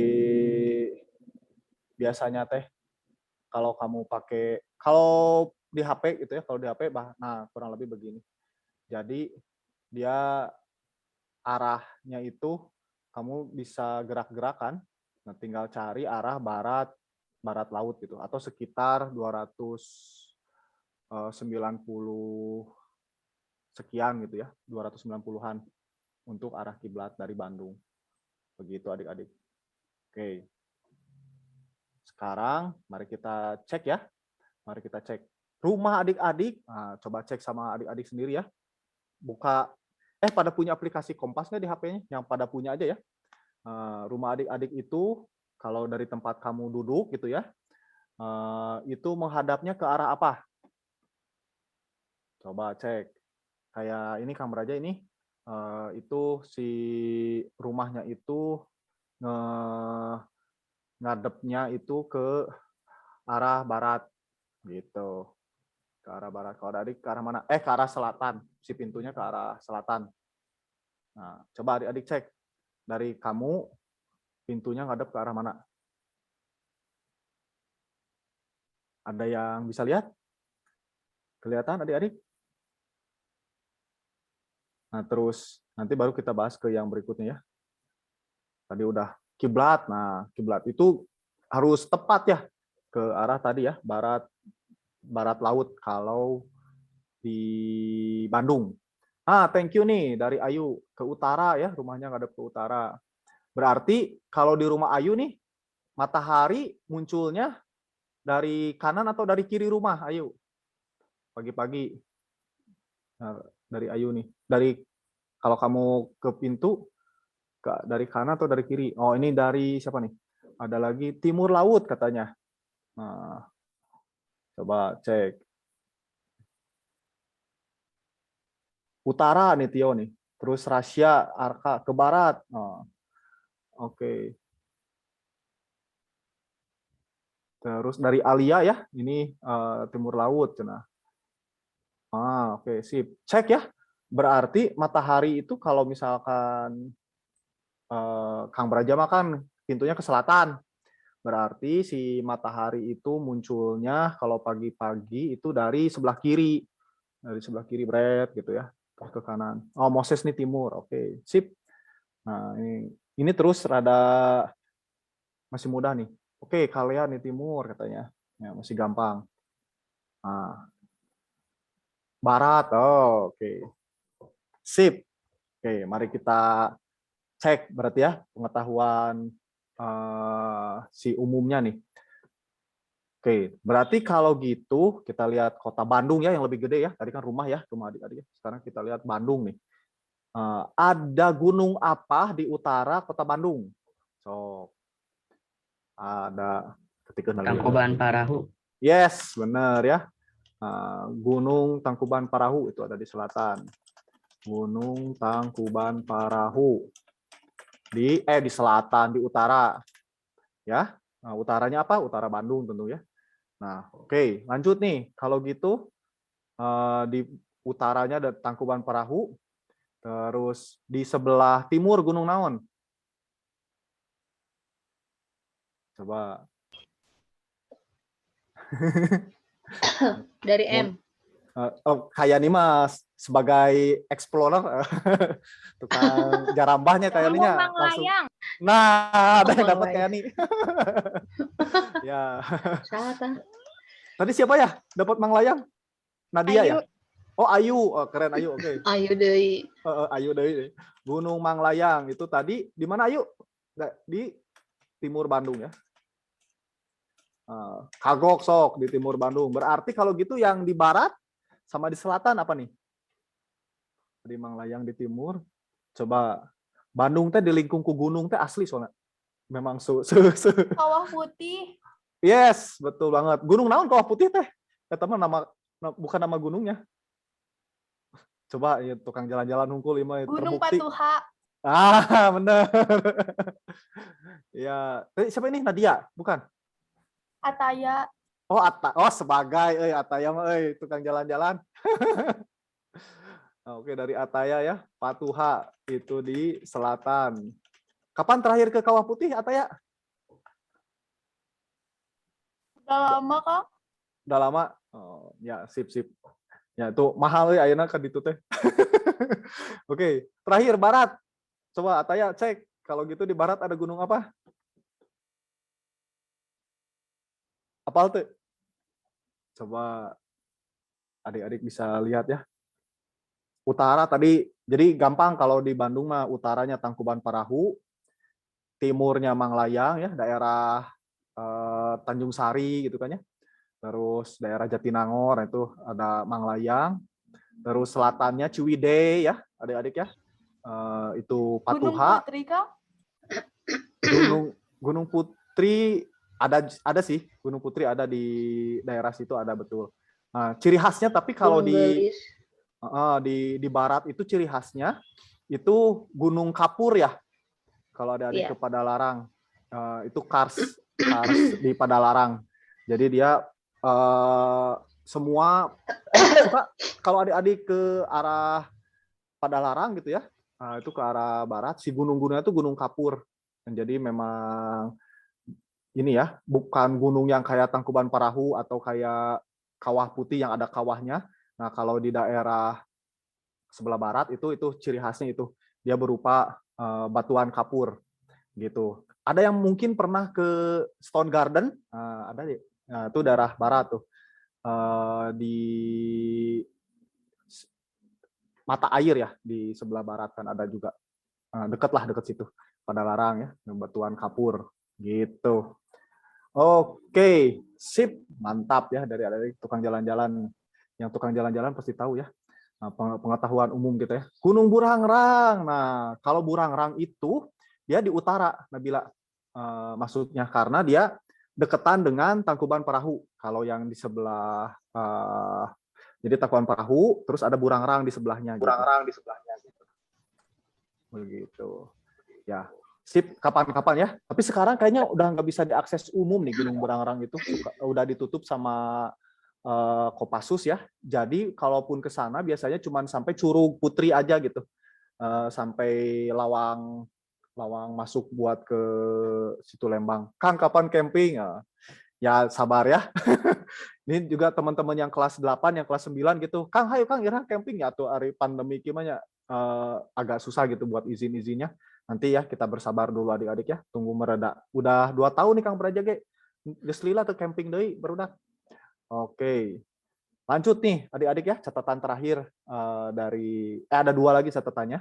biasanya teh kalau kamu pakai, kalau di HP gitu ya, kalau di HP, nah kurang lebih begini. Jadi dia arahnya itu kamu bisa gerak-gerakan, nah tinggal cari arah barat, barat laut gitu, atau sekitar 290 sekian gitu ya, 290-an untuk arah kiblat dari Bandung. Begitu adik-adik. Oke. Sekarang mari kita cek ya. Mari kita cek rumah adik-adik. Nah, coba cek sama adik-adik sendiri ya. Buka, pada punya aplikasi Kompas nggak di HP-nya? Yang pada punya aja ya. Rumah adik-adik itu kalau dari tempat kamu duduk gitu ya, itu menghadapnya ke arah apa? Coba cek. Kayak ini Kang Beraja ini, itu si rumahnya itu ngadepnya itu ke arah barat gitu. Ke arah barat. Kalau adik ke arah mana? Ke arah selatan. Si pintunya ke arah selatan. Nah, coba adik-adik cek. Dari kamu, pintunya ngadep ke arah mana? Ada yang bisa lihat? Kelihatan adik-adik? Nah, terus nanti baru kita bahas ke yang berikutnya ya. Tadi udah kiblat. Nah, kiblat itu harus tepat ya ke arah tadi ya, barat laut kalau di Bandung. Thank you nih dari Ayu, ke utara ya, rumahnya ngadep ke utara. Berarti kalau di rumah Ayu nih, matahari munculnya dari kanan atau dari kiri rumah Ayu? Pagi-pagi. Nah, dari Ayu nih. Kalau kamu ke pintu, dari kanan atau dari kiri? Oh, ini dari siapa nih? Ada lagi timur laut katanya. Nah, coba cek. Utara nih Tio nih. Terus Rasya, Arka ke barat. Oke. Terus dari Alia ya, ini timur laut. Oke, sip. Cek ya. Berarti matahari itu kalau misalkan Kang Beraja makan pintunya ke selatan. Berarti si matahari itu munculnya kalau pagi-pagi itu dari sebelah kiri. Dari sebelah kiri bret gitu ya. Terus ke kanan. Oh, Moses nih timur. Oke, sip. Nah, ini terus rada masih mudah nih. Oke, kalian nih timur katanya. Ya, masih gampang. Nah, barat. Oh, oke. Sip. Oke, mari kita cek berarti ya pengetahuan si umumnya nih. Oke, berarti kalau gitu kita lihat kota Bandung ya yang lebih gede ya. Tadi kan rumah ya, rumah adik-adik. Sekarang kita lihat Bandung nih. Ada gunung apa di utara kota Bandung? So, ada ketika Tangkuban Parahu. Yes, benar ya. Gunung Tangkuban Parahu itu ada di selatan. Gunung Tangkuban Parahu di selatan, di utara. Ya. Nah, utaranya apa? Utara Bandung tentu ya. Nah, oke, lanjut nih. Kalau gitu di utaranya ada Tangkuban Parahu. Terus di sebelah timur Gunung Naon. Coba. Dari M. Kayak nih mas sebagai explorer tukang jarambahnya kayak nih langsung. Nah, ada yang dapat kayak nih. Ya. Tadi siapa ya dapat Manglayang? Nadia Ayu. Ya? Oh, Ayu. Oh, keren Ayu. Oke. Ayu deui. Ayu deui. Gunung Manglayang itu tadi di mana Ayu? Di timur Bandung ya. Kagok sok di timur Bandung. Berarti kalau gitu yang di barat sama di selatan apa nih? Di Manglayang di timur. Coba Bandung teh dilingkung ku gunung teh asli soalnya. Memang Kawah Putih. Yes, betul banget. Gunung naon Kawah Putih teh? Teman bukan nama gunungnya. Coba ya tukang jalan-jalan hungkul lima Gunung terbukti. Patuha. Benar. Ya, siapa ini Nadia? Bukan. Ataya. Oh, sebagai Ataya mah tukang jalan-jalan. Oke, dari Ataya ya. Patuha itu di selatan. Kapan terakhir ke Kawah Putih, Ataya? Udah lama, Kang. Udah lama? Oh, ya, sip, sip. Ya, itu mahal ya ayeuna ka ditu teh. Oke, terakhir barat. Coba Ataya cek. Kalau gitu di barat ada gunung apa? Apal tuh? Coba adik-adik bisa lihat ya. Utara tadi, jadi gampang kalau di Bandung mah utaranya Tangkuban Parahu, timurnya Manglayang ya, daerah Tanjung Sari gitu kan ya. Terus daerah Jatinangor itu ada Manglayang. Terus selatannya Ciwidey ya, adik-adik ya. Itu Gunung Patuha. Putri, Kang. Gunung Putri ada sih, Gunung Putri ada di daerah situ ada betul. Nah, ciri khasnya tapi kalau Gunung Gelis. di barat itu ciri khasnya itu Gunung Kapur ya. Kalau ada adik Iya. ke Padalarang, itu Kars di Padalarang. Jadi dia semua suka kalau adik-adik ke arah Padalarang gitu ya, itu ke arah barat, si gunung-gunungnya itu Gunung Kapur. Dan jadi memang ini ya, bukan gunung yang kayak Tangkuban Parahu atau kayak Kawah Putih yang ada kawahnya. Nah, kalau di daerah sebelah barat itu ciri khasnya itu dia berupa batuan kapur gitu. Ada yang mungkin pernah ke Stone Garden, ada deh. Nah, itu daerah barat tuh. Di mata air ya di sebelah barat kan ada juga. Deket situ. Padalarang ya, batuan kapur gitu. Oke, sip, mantap ya dari tukang jalan-jalan. Yang tukang jalan-jalan pasti tahu ya. Nah, pengetahuan umum gitu ya. Gunung Burangrang. Nah, kalau Burangrang itu dia di utara, Nabila. Maksudnya karena dia deketan dengan Tangkuban Parahu. Kalau yang di sebelah jadi Tangkuban Parahu, terus ada Burangrang di sebelahnya. Burangrang di sebelahnya gitu. Begitu. Ya, sip, kapan-kapan ya. Tapi sekarang kayaknya udah nggak bisa diakses umum nih Gunung Burangrang itu. Udah ditutup sama Kopassus ya. Jadi kalaupun ke sana biasanya cuma sampai Curug Putri aja gitu. Sampai Lawang masuk buat ke situ Lembang. Kang, kapan camping? Ya sabar ya. Ini juga teman-teman yang kelas 8, yang kelas 9 gitu. Kang, hayo Kang, ira camping ya tuh hari pandemi gimana? Agak susah gitu buat izin-izinnya. Nanti ya kita bersabar dulu adik-adik ya. Tunggu mereda. Udah 2 tahun nih Kang Brajage. Geus lila tuh camping deui barudak. Oke. Lanjut nih adik-adik ya, catatan terakhir dari ada 2 lagi catatannya.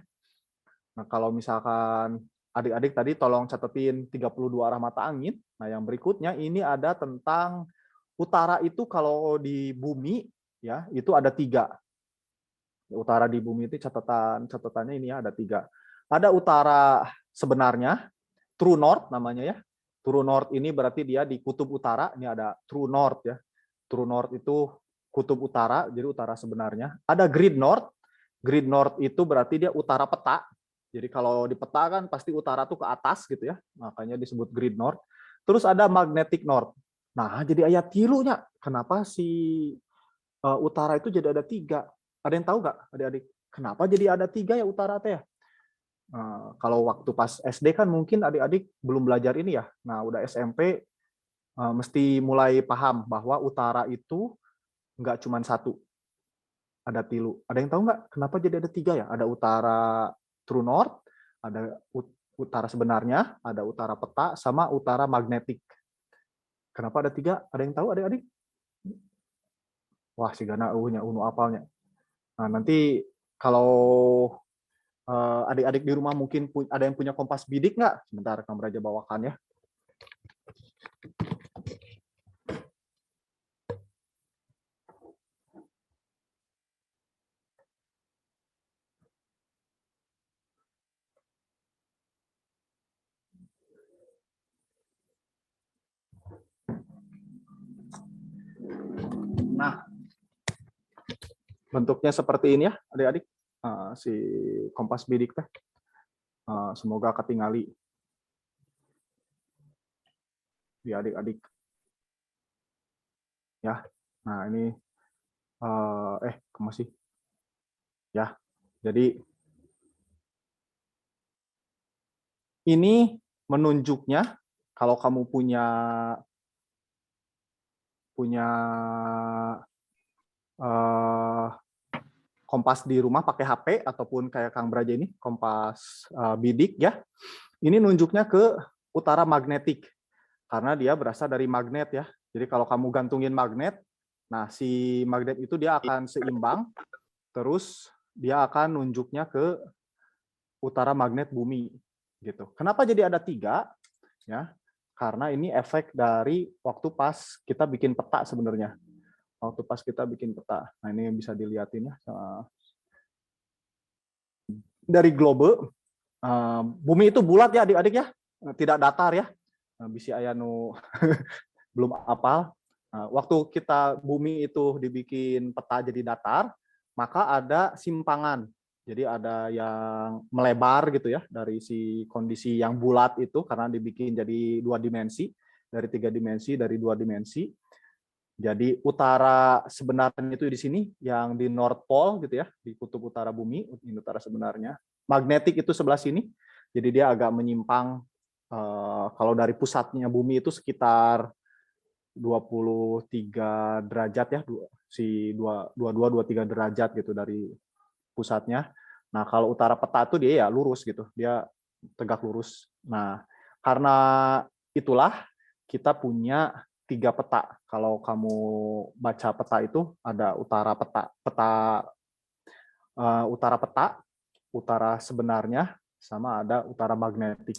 Nah, kalau misalkan adik-adik tadi tolong catetin 32 arah mata angin. Nah, yang berikutnya ini ada tentang utara itu kalau di bumi ya, itu ada 3. Utara di bumi itu catatannya ini ya ada 3. Ada utara sebenarnya, true north namanya ya. True north ini berarti dia di kutub utara, ini ada true north ya. True north itu kutub utara, jadi utara sebenarnya. Ada grid north. Grid north itu berarti dia utara peta. Jadi kalau di peta kan pasti utara tuh ke atas gitu ya. Makanya disebut grid north. Terus ada magnetic north. Nah, jadi ayat tilunya. Kenapa si utara itu jadi ada 3? Ada yang tahu nggak adik-adik? Kenapa jadi ada 3 ya utara teh ya? Kalau waktu pas SD kan mungkin adik-adik belum belajar ini ya. Nah, udah SMP mesti mulai paham bahwa utara itu nggak cuma 1, ada tilu. Ada yang tahu nggak kenapa jadi ada 3 ya? Ada utara true north, ada utara sebenarnya, ada utara peta, sama utara magnetik. Kenapa ada 3? Ada yang tahu adik-adik? Wah, si Gana unu apalnya. Nah, nanti kalau adik-adik di rumah mungkin ada yang punya kompas bidik nggak? Sebentar, Kang Raja bawakan ya. Nah, bentuknya seperti ini ya, adik-adik. Si kompas bidik teh. Semoga ketingali di adik-adik. Ya, nah ini masih ya. Jadi ini menunjuknya kalau kamu punya eh, kompas di rumah pakai HP ataupun kayak Kang Braja ini kompas bidik ya. Ini nunjuknya ke utara magnetik karena dia berasal dari magnet ya. Jadi kalau kamu gantungin magnet, nah si magnet itu dia akan seimbang, terus dia akan nunjuknya ke utara magnet bumi gitu. Kenapa jadi ada 3? Ya, karena ini efek dari waktu pas kita bikin peta sebenarnya. Waktu pas kita bikin peta. Nah ini bisa dilihatin ya. Dari globe, bumi itu bulat ya adik-adik ya, tidak datar ya. Bisi ayanu belum apal. Waktu kita bumi itu dibikin peta jadi datar, maka ada simpangan. Jadi ada yang melebar gitu ya dari si kondisi yang bulat itu karena dibikin jadi 2 dimensi, dari 3 dimensi, dari 2 dimensi. Jadi utara sebenarnya itu di sini, yang di North Pole gitu ya, di kutub utara bumi, ini utara sebenarnya. Magnetik itu sebelah sini, jadi dia agak menyimpang. Kalau dari pusatnya bumi itu sekitar 23 derajat ya, si 22-23 derajat gitu dari pusatnya. Nah kalau utara peta itu dia ya lurus gitu, dia tegak lurus. Nah karena itulah kita punya 3 peta. Kalau kamu baca peta itu ada utara peta, utara peta, utara sebenarnya, sama ada utara magnetik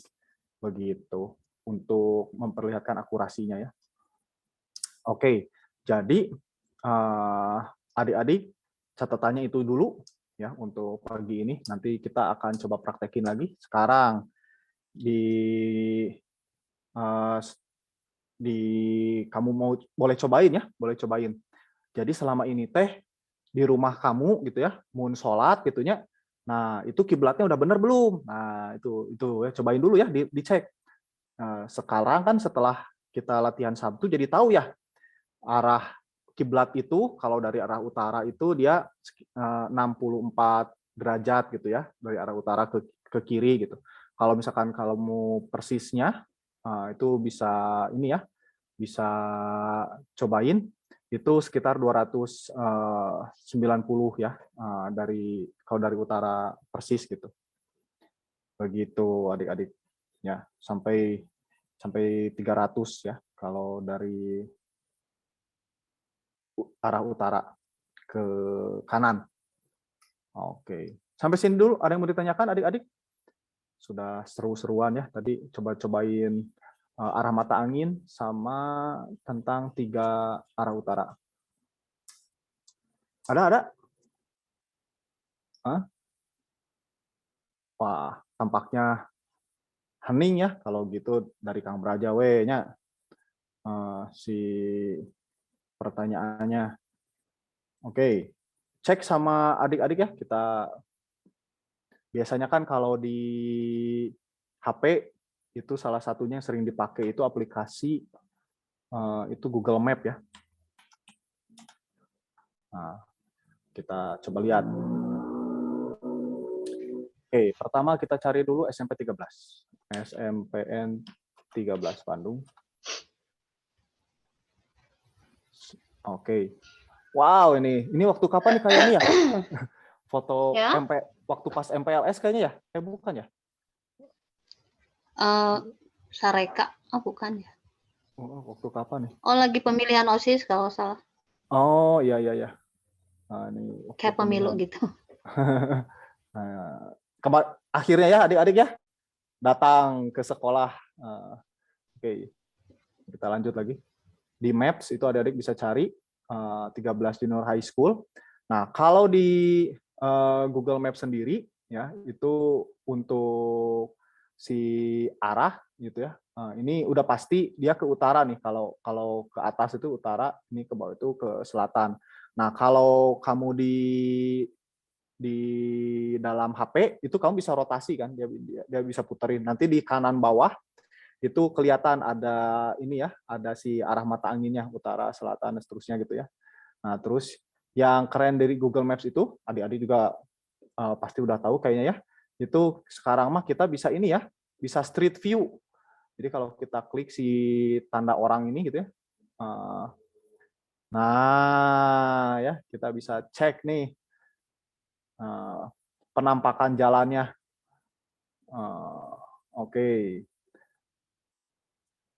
begitu untuk memperlihatkan akurasinya ya. Oke, jadi adik-adik catatannya itu dulu ya untuk pagi ini. Nanti kita akan coba praktekin lagi. Sekarang kamu boleh cobain ya, boleh cobain. Jadi selama ini teh di rumah kamu gitu ya, mun sholat gitunya. Nah, itu kiblatnya udah bener belum? Nah, itu ya cobain dulu ya, dicek. Nah, sekarang kan setelah kita latihan Sabtu jadi tahu ya arah kiblat itu kalau dari arah utara itu dia 64 derajat gitu ya, dari arah utara ke kiri gitu. Kalau misalkan kalau mau persisnya itu bisa ini ya, bisa cobain itu sekitar 290 ya dari kalau dari utara persis gitu. Begitu adik-adik ya, sampai 300 ya kalau dari arah utara ke kanan. Oke. Sampai sini dulu, ada yang mau ditanyakan adik-adik? Sudah seru-seruan ya, tadi coba-cobain arah mata angin sama tentang 3 arah utara. Ada? Hah? Wah, tampaknya hening ya, kalau gitu dari Kang Braja nya si pertanyaannya. Oke, cek sama adik-adik ya, kita biasanya kan kalau di HP itu salah satunya yang sering dipakai itu aplikasi itu Google Map ya. Nah, kita coba lihat. Oke, pertama kita cari dulu SMP 13. SMPN 13 Bandung. Oke. Wow, ini waktu kapan nih kayaknya ya? Foto Ya. waktu pas MPLS kayaknya ya? Bukan ya? Sareka, bukan ya? Waktu kapan nih? Oh, lagi pemilihan OSIS kalau salah. Oh, iya. Nah, ini kayak pemilu gitu. Nah, akhirnya ya adik-adik ya datang ke sekolah. Oke, kita lanjut lagi. Di Maps itu adik-adik bisa cari 13 Junior High School. Nah, kalau di Google Maps sendiri ya itu untuk si arah gitu ya. Ini udah pasti dia ke utara nih. Kalau ke atas itu utara, ini ke bawah itu ke selatan. Nah, kalau kamu di dalam HP itu kamu bisa rotasi kan, dia bisa puterin. Nanti di kanan bawah itu kelihatan ada ini ya, ada si arah mata anginnya utara, selatan dan seterusnya gitu ya. Nah, terus yang keren dari Google Maps itu adik-adik juga pasti udah tahu kayaknya ya. Itu sekarang mah kita bisa ini ya, bisa street view. Jadi kalau kita klik si tanda orang ini gitu ya. Nah, ya kita bisa cek nih penampakan jalannya. Oke.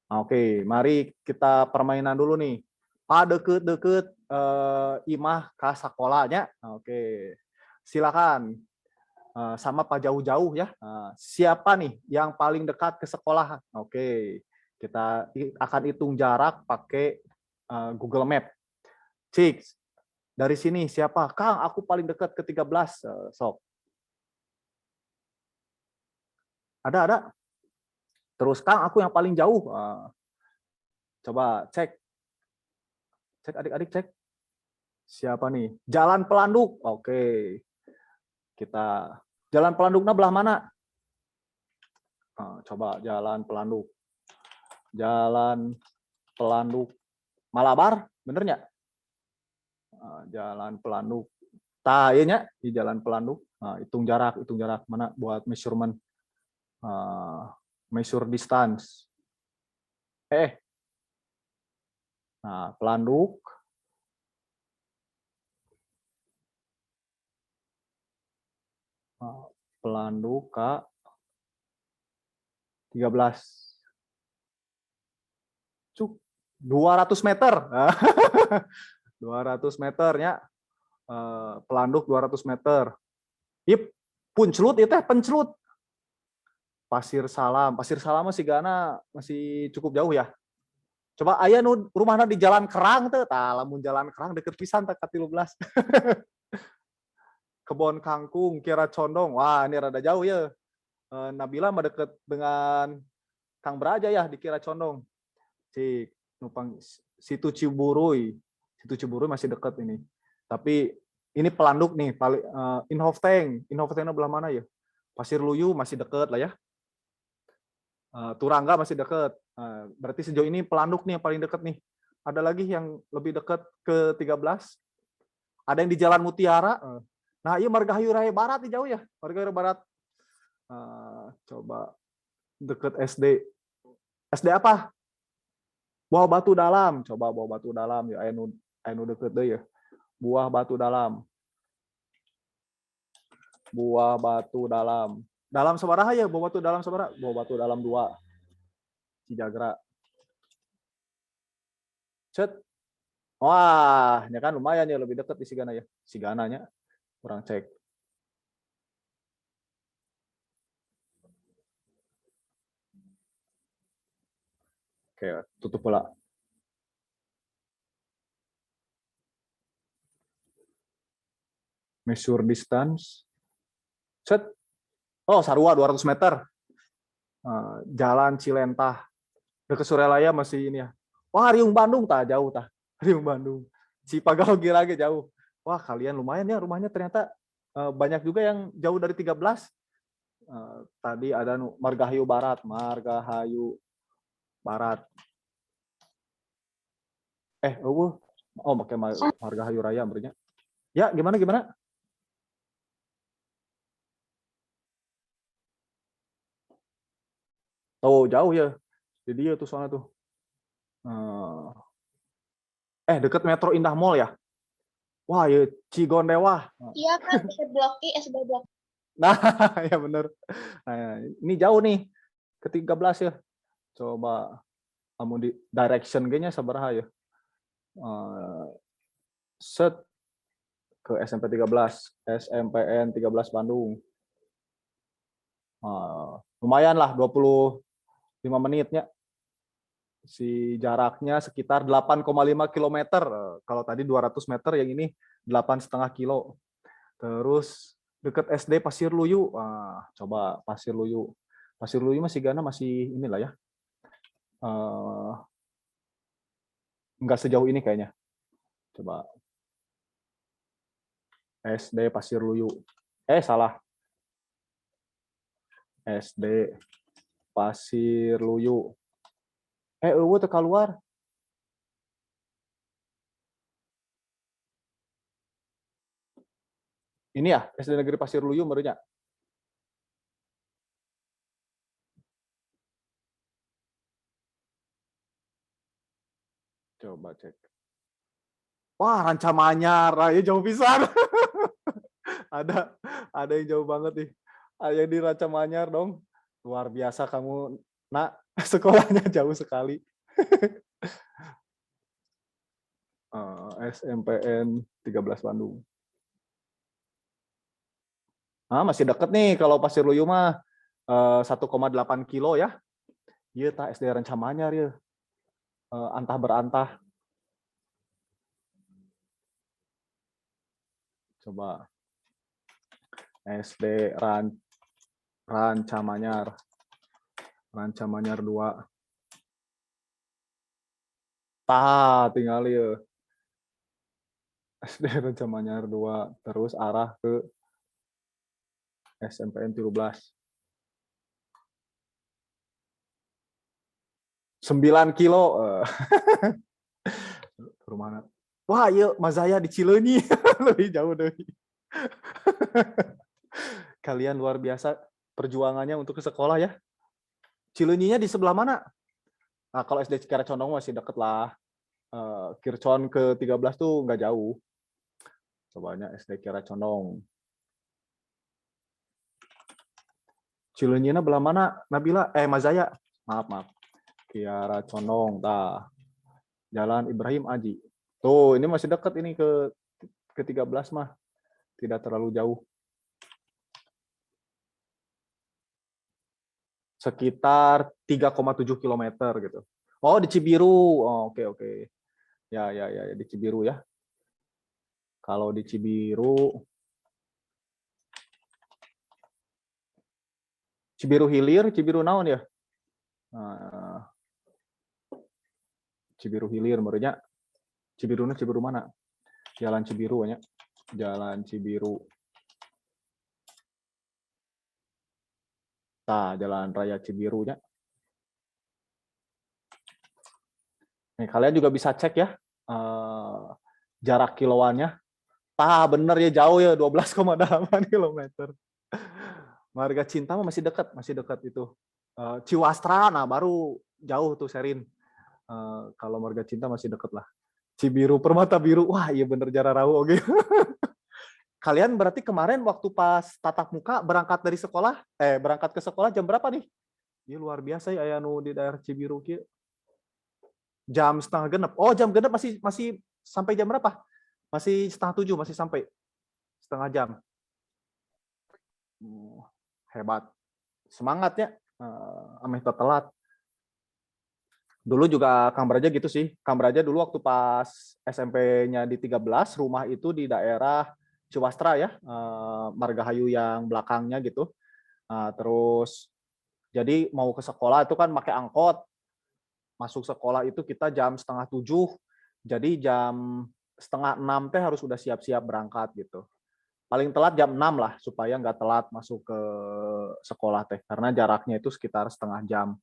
Oke, mari kita permainan dulu nih. Deket-deket imah ke sekolahnya. Oke, silakan. Sama Pak jauh-jauh ya. Siapa nih yang paling dekat ke sekolah? Oke, kita akan hitung jarak pakai Google Map. Cik, dari sini siapa? Kang, aku paling dekat ke 13. Sok. Ada. Terus Kang, aku yang paling jauh. Coba cek. Cek adik-adik cek. Siapa nih? Jalan Pelanduk. Oke. Kita Jalan Pelanduknya belah mana? Coba Jalan Pelanduk. Jalan Pelanduk Malabar, bener nggak? Jalan Pelanduk. Tah, iya nya di Jalan Pelanduk. Hitung jarak mana buat measurement. Measure distance. Nah, Pelanduk. Pelanduk K 13. Cuk, 200 meter. 200 meternya. Pelanduk 200 meter. Ip, puncelut itu pencelut. Pasir Salam masih gana masih cukup jauh ya. Coba aya nu rumahna di Jalan Kerang teh, tah lamun Jalan Kerang deket pisan teh ka 13. Kebon Kangkung, Kira Condong. Wah, ini rada jauh ya. Nabila mah deket dengan Kang Braja ya di Kira Condong. Cik, numpang Situ Ciburuy. Situ Ciburuy masih deket ini. Tapi ini Pelanduk nih, Inhofteng belah mana ya? Pasir Luyu masih deket lah ya. Turangga masih deket. Berarti sejauh ini Pelanduk nih yang paling deket nih. Ada lagi yang lebih deket ke 13. Ada yang di Jalan Mutiara. Nah, iya Margahayu Raya Barat nih jauh ya. Margahayu Barat. Coba deket SD. SD apa? Buah Batu Dalam. Coba Buah Batu Dalam ya. Anu deket deh ya. Buah Batu Dalam. Buah Batu Dalam. Dalam sabaraha ya? Buah Batu Dalam sabaraha? Buah Batu Dalam 2. Cijagra. Cet. Wah, ya kan lumayan ya lebih dekat di Sigana ya. Sigananya kurang cek. Oke, tutup pula. Measure distance. Set. Oh, Sarua 200 meter. Jalan Cilentah. Dekat Surelaya masih ini ya. Wah, Riung Bandung tak jauh tah. Riung Bandung. Cipagalo Girage jauh. Wah, kalian lumayan ya rumahnya ternyata banyak juga yang jauh dari 13. Tadi ada Margahayu Barat. Pakai Margahayu Raya berarti. Ya, gimana? Oh, jauh ya. Jadi ya tuh soalnya tuh. Deket Metro Indah Mall ya. Wah, ya Cigondewa. Iya kan, SD Blok I, SD Blok. Nah, ya bener. Nah, ini jauh nih. Ke 13 ya. Coba kamu di direction kayaknya sabaraha ya. Set ke SMP 13, SMPN 13 Bandung. Lumayan lah 25 menitnya. Si jaraknya sekitar 8,5 km. Kalau tadi 200 meter, yang ini 8,5 kilo. Terus dekat SD Pasir Luyu. Coba Pasir Luyu. Pasir Luyu masih gana masih inilah ya. Enggak sejauh ini kayaknya. Coba SD Pasir Luyu. Salah. SD Pasir Luyu. Eueuh teu keluar. Ini ya, SD Negeri Pasir Luyu merenya. Coba cek. Wah, Ranca Manyar, ya jauh pisan. ada yang jauh banget nih. Ada yang di Ranca Manyar dong. Luar biasa kamu, nak. Sekolahnya jauh sekali. SMPN 13 Bandung. Masih deket nih kalau Pasir Luyu mah 1,8 kilo ya. Iya, tak SD Ranca Manyar ya. Antah berantah. Coba SD Ranca Manyar. Ranca Manyar 2. Tinggal ya. SD Ranca Manyar 2. Terus arah ke SMPN 13. 9 kilo. Rumah. Wah, iya Mazaya di Cileunyi. Lebih jauh deh. Kalian luar biasa perjuangannya untuk ke sekolah ya. Cileunyinya di sebelah mana? Nah, kalau SD Cikara Condong masih deket lah. Kircon ke 13 tuh nggak jauh. Cobanya SD Kiara Condong. Cileunyinya belah mana? Nabila? Mazaya. Maaf. Kiara Condong. Jalan Ibrahim Aji. Tuh, ini masih dekat ini ke 13 mah. Tidak terlalu jauh. Sekitar 3,7 km gitu. Oh, di Cibiru. Oh, oke. Ya, di Cibiru ya. Kalau di Cibiru Hilir, Cibiru naon ya? Cibiru Hilir merenya. Cibiru mana? Jalan Cibiru nya. Jalan Cibiru. Jalan Raya Cibiru-nya. Nih, kalian juga bisa cek ya jarak kiloannya. Bener ya, jauh ya, 12,8 km. Marga Cinta masih dekat itu. Ciwastra, baru jauh tuh Serin. Kalau Marga Cinta masih dekat lah. Cibiru, Permata Biru, wah iya bener jarak rawu oke. Kalian berarti kemarin waktu pas tatap muka berangkat ke sekolah jam berapa nih? Ini luar biasa ya anu di daerah Cibiru kieu. Jam 6:30. Oh, jam genep masih sampai jam berapa? Masih 6:30, masih sampai setengah jam. Hebat. Semangatnya. Ameh telat. Dulu juga Kang Braja gitu sih. Kang Braja dulu waktu pas SMP-nya di 13, rumah itu di daerah Ciwastra ya, Margahayu yang belakangnya gitu. Terus jadi mau ke sekolah itu kan pakai angkot. Masuk sekolah itu kita jam 6:30. Jadi jam 5:30 teh harus udah siap-siap berangkat gitu. Paling telat jam 6 lah supaya nggak telat masuk ke sekolah teh karena jaraknya itu sekitar setengah jam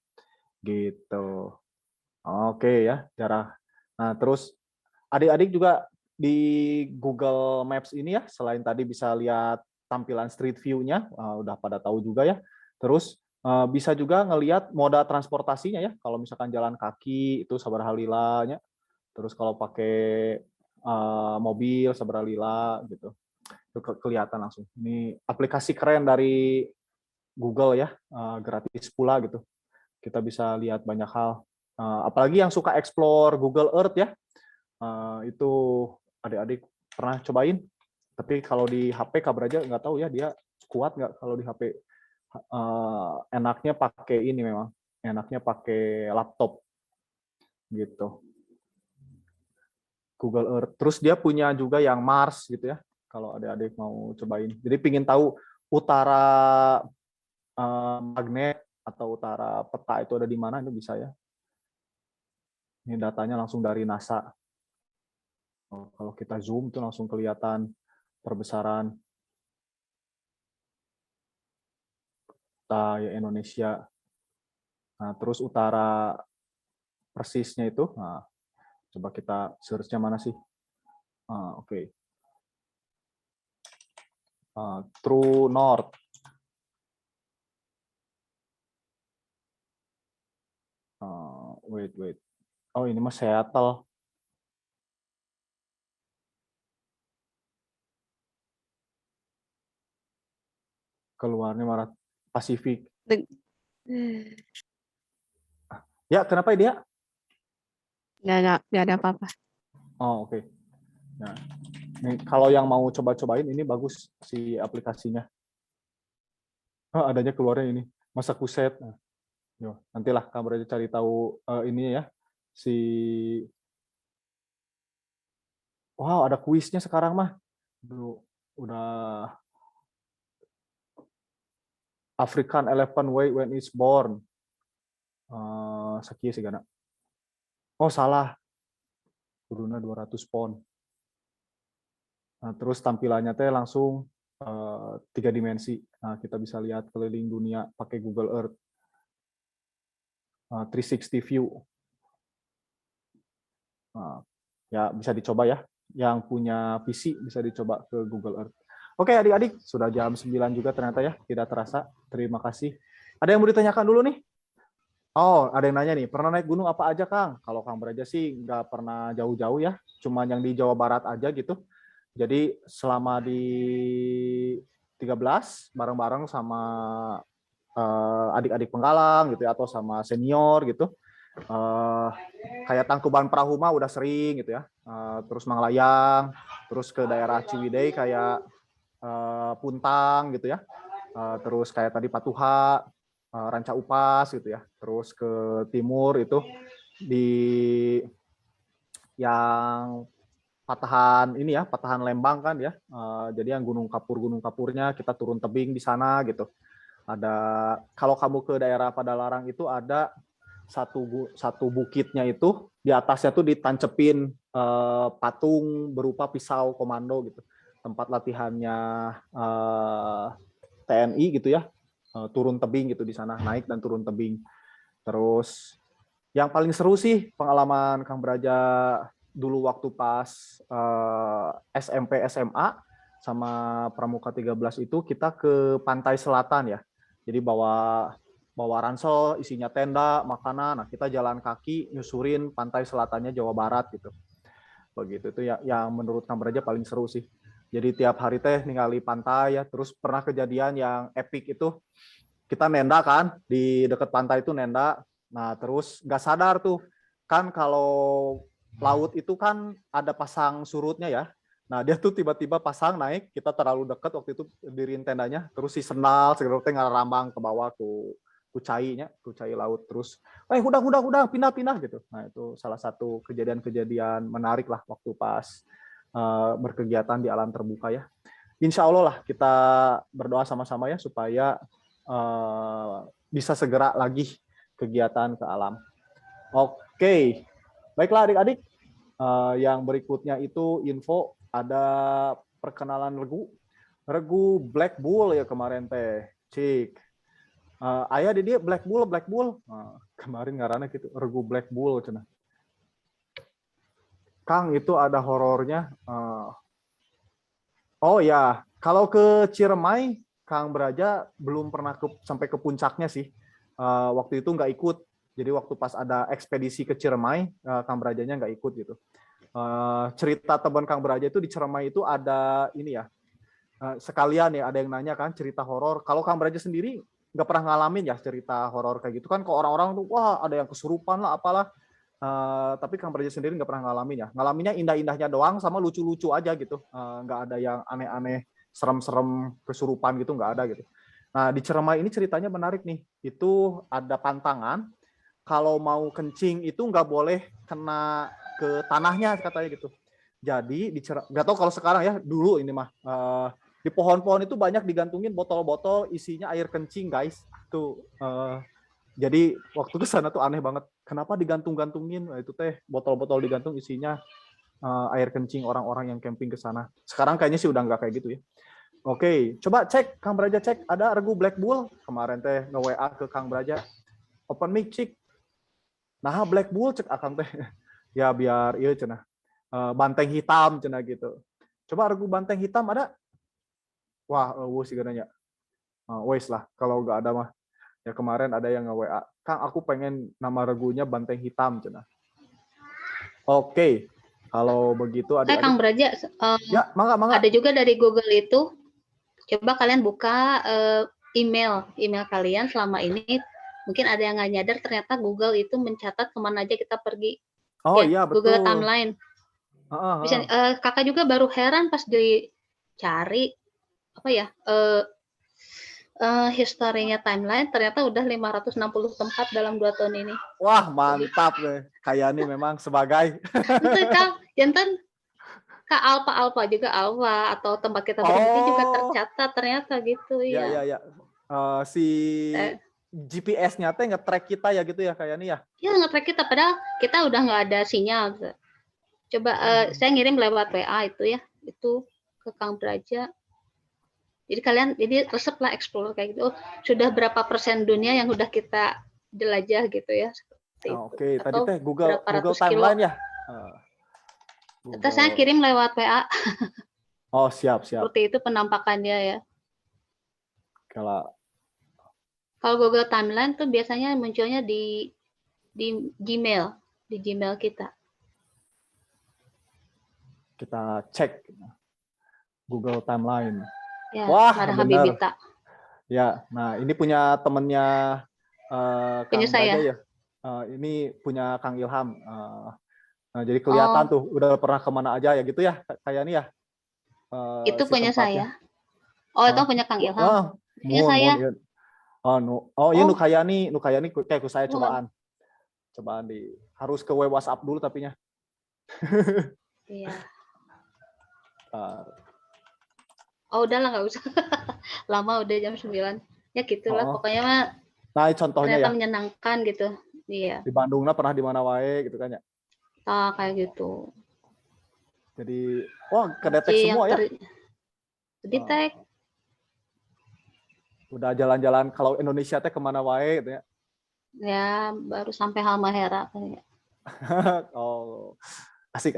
gitu. Oke ya, jarak. Nah, terus adik-adik juga di Google Maps ini ya, selain tadi bisa lihat tampilan street view-nya, udah pada tahu juga ya. Terus bisa juga ngelihat moda transportasinya ya. Kalau misalkan jalan kaki itu sabaraha lilanya. Terus kalau pakai mobil sabaraha lila gitu. Itu kelihatan langsung. Ini aplikasi keren dari Google ya, gratis pula gitu. Kita bisa lihat banyak hal. Apalagi yang suka explore Google Earth ya, itu adik-adik pernah cobain. Tapi kalau di HP Kak Braja nggak tahu ya dia kuat nggak kalau di HP. Enaknya pakai ini memang, enaknya pakai laptop gitu. Google Earth. Terus dia punya juga yang Mars gitu ya. Kalau adik-adik mau cobain. Jadi pingin tahu utara magnet atau utara peta itu ada di mana itu bisa ya. Ini datanya langsung dari NASA. Kalau kita zoom itu langsung kelihatan perbesaran peta ya Indonesia. Nah, terus utara persisnya itu, coba kita search-nya mana sih? Oke. True North. Wait. Oh, ini mah Seattle. Keluarnya malah Pasifik. Ya, kenapa dia? Nggak ada apa-apa. Oh, oke. Nah, nih, kalau yang mau coba-cobain ini bagus si aplikasinya. Adanya keluarnya ini, Massachusetts. Nah, yo, nantilah kamu aja cari tahu ini ya. Wow, ada kuisnya sekarang mah. Udah African elephant weight when it's born. Sekian sih gana. Oh, salah. Kuduna 200 pound. Nah, terus tampilannya teh langsung 3 dimensi. Nah, kita bisa lihat keliling dunia pakai Google Earth. 360 view. Nah, ya bisa dicoba ya. Yang punya PC bisa dicoba ke Google Earth. Oke, adik-adik, sudah jam 9 juga ternyata ya, tidak terasa. Terima kasih. Ada yang mau ditanyakan dulu nih? Oh, ada yang nanya nih, pernah naik gunung apa aja, Kang? Kalau Kang Beraja sih nggak pernah jauh-jauh ya, cuma yang di Jawa Barat aja gitu. Jadi selama di 13 bareng-bareng sama adik-adik penggalang gitu ya, atau sama senior gitu. Kayak Tangkuban Perahu mah udah sering gitu ya. Terus Manglayang, terus ke daerah Ciwidey kayak Puntang gitu ya. Terus kayak tadi Patuha, Ranca Upas gitu ya. Terus ke timur itu di yang patahan ini ya, patahan Lembang kan ya. Jadi yang Gunung Kapurnya kita turun tebing di sana gitu. Ada kalau kamu ke daerah Padalarang itu ada satu bukitnya itu di atasnya tuh ditancepin patung berupa pisau komando gitu. Tempat latihannya TNI gitu ya. Turun tebing gitu di sana, naik dan turun tebing. Terus yang paling seru sih pengalaman Kang Beraja dulu waktu pas SMP SMA sama Pramuka 13 itu kita ke pantai selatan ya. Jadi bawa ransel isinya tenda, makanan. Nah, kita jalan kaki nyusurin pantai selatannya Jawa Barat gitu. Begitu itu ya yang menurut Kang Beraja paling seru sih. Jadi tiap hari teh ningali pantai ya, terus pernah kejadian yang epic itu kita nenda kan di dekat pantai itu nenda. Nah, terus nggak sadar tuh kan kalau laut itu kan ada pasang surutnya ya. Nah, dia tuh tiba-tiba pasang naik, kita terlalu dekat waktu itu diriin tendanya, terus si sendal segala teh ngarambang ke bawah ku cai laut terus. Udah pindah gitu. Nah, itu salah satu kejadian-kejadian menarik lah waktu pas berkegiatan di alam terbuka ya. Insya Allah lah kita berdoa sama-sama ya supaya bisa segera lagi kegiatan ke alam. Oke. Baiklah adik-adik, yang berikutnya itu info ada perkenalan regu Black Bull ya kemarin teh, cik. Ayah di dia Black Bull. Kemarin ngaranna gitu, regu Black Bull cenah. Kang itu ada horornya. Oh ya, kalau ke Ciremai, Kang Beraja belum pernah sampai ke puncaknya sih. Waktu itu nggak ikut. Jadi waktu pas ada ekspedisi ke Ciremai, Kang Berajanya nggak ikut gitu. Cerita teman Kang Beraja itu di Ciremai itu ada ini ya, sekalian ya ada yang nanya kan cerita horor. Kalau Kang Beraja sendiri nggak pernah ngalamin ya cerita horor kayak gitu kan? Kok orang-orang tuh wah ada yang kesurupan lah apalah. Tapi Kang Beraja sendiri nggak pernah ngalamin ya. Ngalaminnya indah-indahnya doang sama lucu-lucu aja gitu. Nggak ada yang aneh-aneh, serem-serem kesurupan gitu nggak ada gitu. Nah di Ciremai ini ceritanya menarik nih. Itu ada pantangan. Kalau mau kencing itu nggak boleh kena ke tanahnya katanya gitu. Jadi nggak tahu kalau sekarang ya, dulu ini mah di pohon-pohon itu banyak digantungin botol-botol isinya air kencing guys. Tuh jadi waktu ke sana tuh aneh banget. Kenapa digantung-gantungin? Nah, itu teh botol-botol digantung isinya air kencing orang-orang yang camping ke sana. Sekarang kayaknya sih udah nggak kayak gitu ya. Oke, coba cek Kang Beraja cek ada regu Black Bull kemarin teh nge-WA ke Kang Beraja. Open mic cik. Nah, Black Bull cek akang teh. Ya biar iya cenah. Banteng hitam cenah gitu. Coba regu banteng hitam ada? Wah, sih katanya. Wes lah, kalau nggak ada mah. Ya kemarin ada yang nge-WA, Kang aku pengen nama regunya Banteng Hitam, cenah. Oke, kalau begitu Kang adik-adik. Braja, Ya, mangga. ada juga dari Google itu. Coba kalian buka email kalian selama ini. Mungkin ada yang nggak nyadar ternyata Google itu mencatat kemana aja kita pergi. Oh Ya, iya Google betul. Timeline. Bisa, kakak juga baru heran pas dicari apa ya, historinya timeline ternyata udah 560 tempat dalam 2 tahun ini. Wah mantap deh, kayak ini memang sebagai. Itu Kang, jantan Kak Alfa juga Alfa atau tempat kita berhenti juga tercatat ternyata gitu ya. Ya. Si GPS-nya teh nge-track kita ya gitu ya kayak ini ya. Ya nge-track kita padahal kita udah nggak ada sinyal. Coba saya ngirim lewat WA itu ya, itu ke Kang Braja. Jadi kalian resep lah explore kayak gitu. Oh, sudah berapa persen dunia yang udah kita jelajah gitu ya. Oke, tadi teh Google kilo. Timeline ya. Itu saya kirim lewat WA. Oh, siap. Seperti itu penampakannya ya. Kalau Google Timeline tuh biasanya munculnya di Gmail kita. Kita cek Google Timeline. Ya, wah, ada benar. Habibita. Ya, nah ini punya temennya Kang saya. Braja ya. Ini punya Kang Ilham. Nah, jadi kelihatan tuh udah pernah kemana aja ya gitu ya, kayak ini ya. Itu si punya tempatnya. saya. Itu punya Kang Ilham. Punya saya. Iya nu kayani kayak saya cobaan harus ke WhatsApp dulu tapinya. Iya. Udahlah nggak usah. Lama udah jam 9. Ya gitulah pokoknya mah. Nah, contohnya ternyata ya. Menyenangkan gitu. Iya. Di Bandungnya pernah di mana wae gitu kan ya. Kayak gitu. Jadi, kedetek semua ya. Kedetek. Udah jalan-jalan kalau Indonesia teh kemana wae gitu ya. Ya, baru sampai Halmahera kan ya. Asik.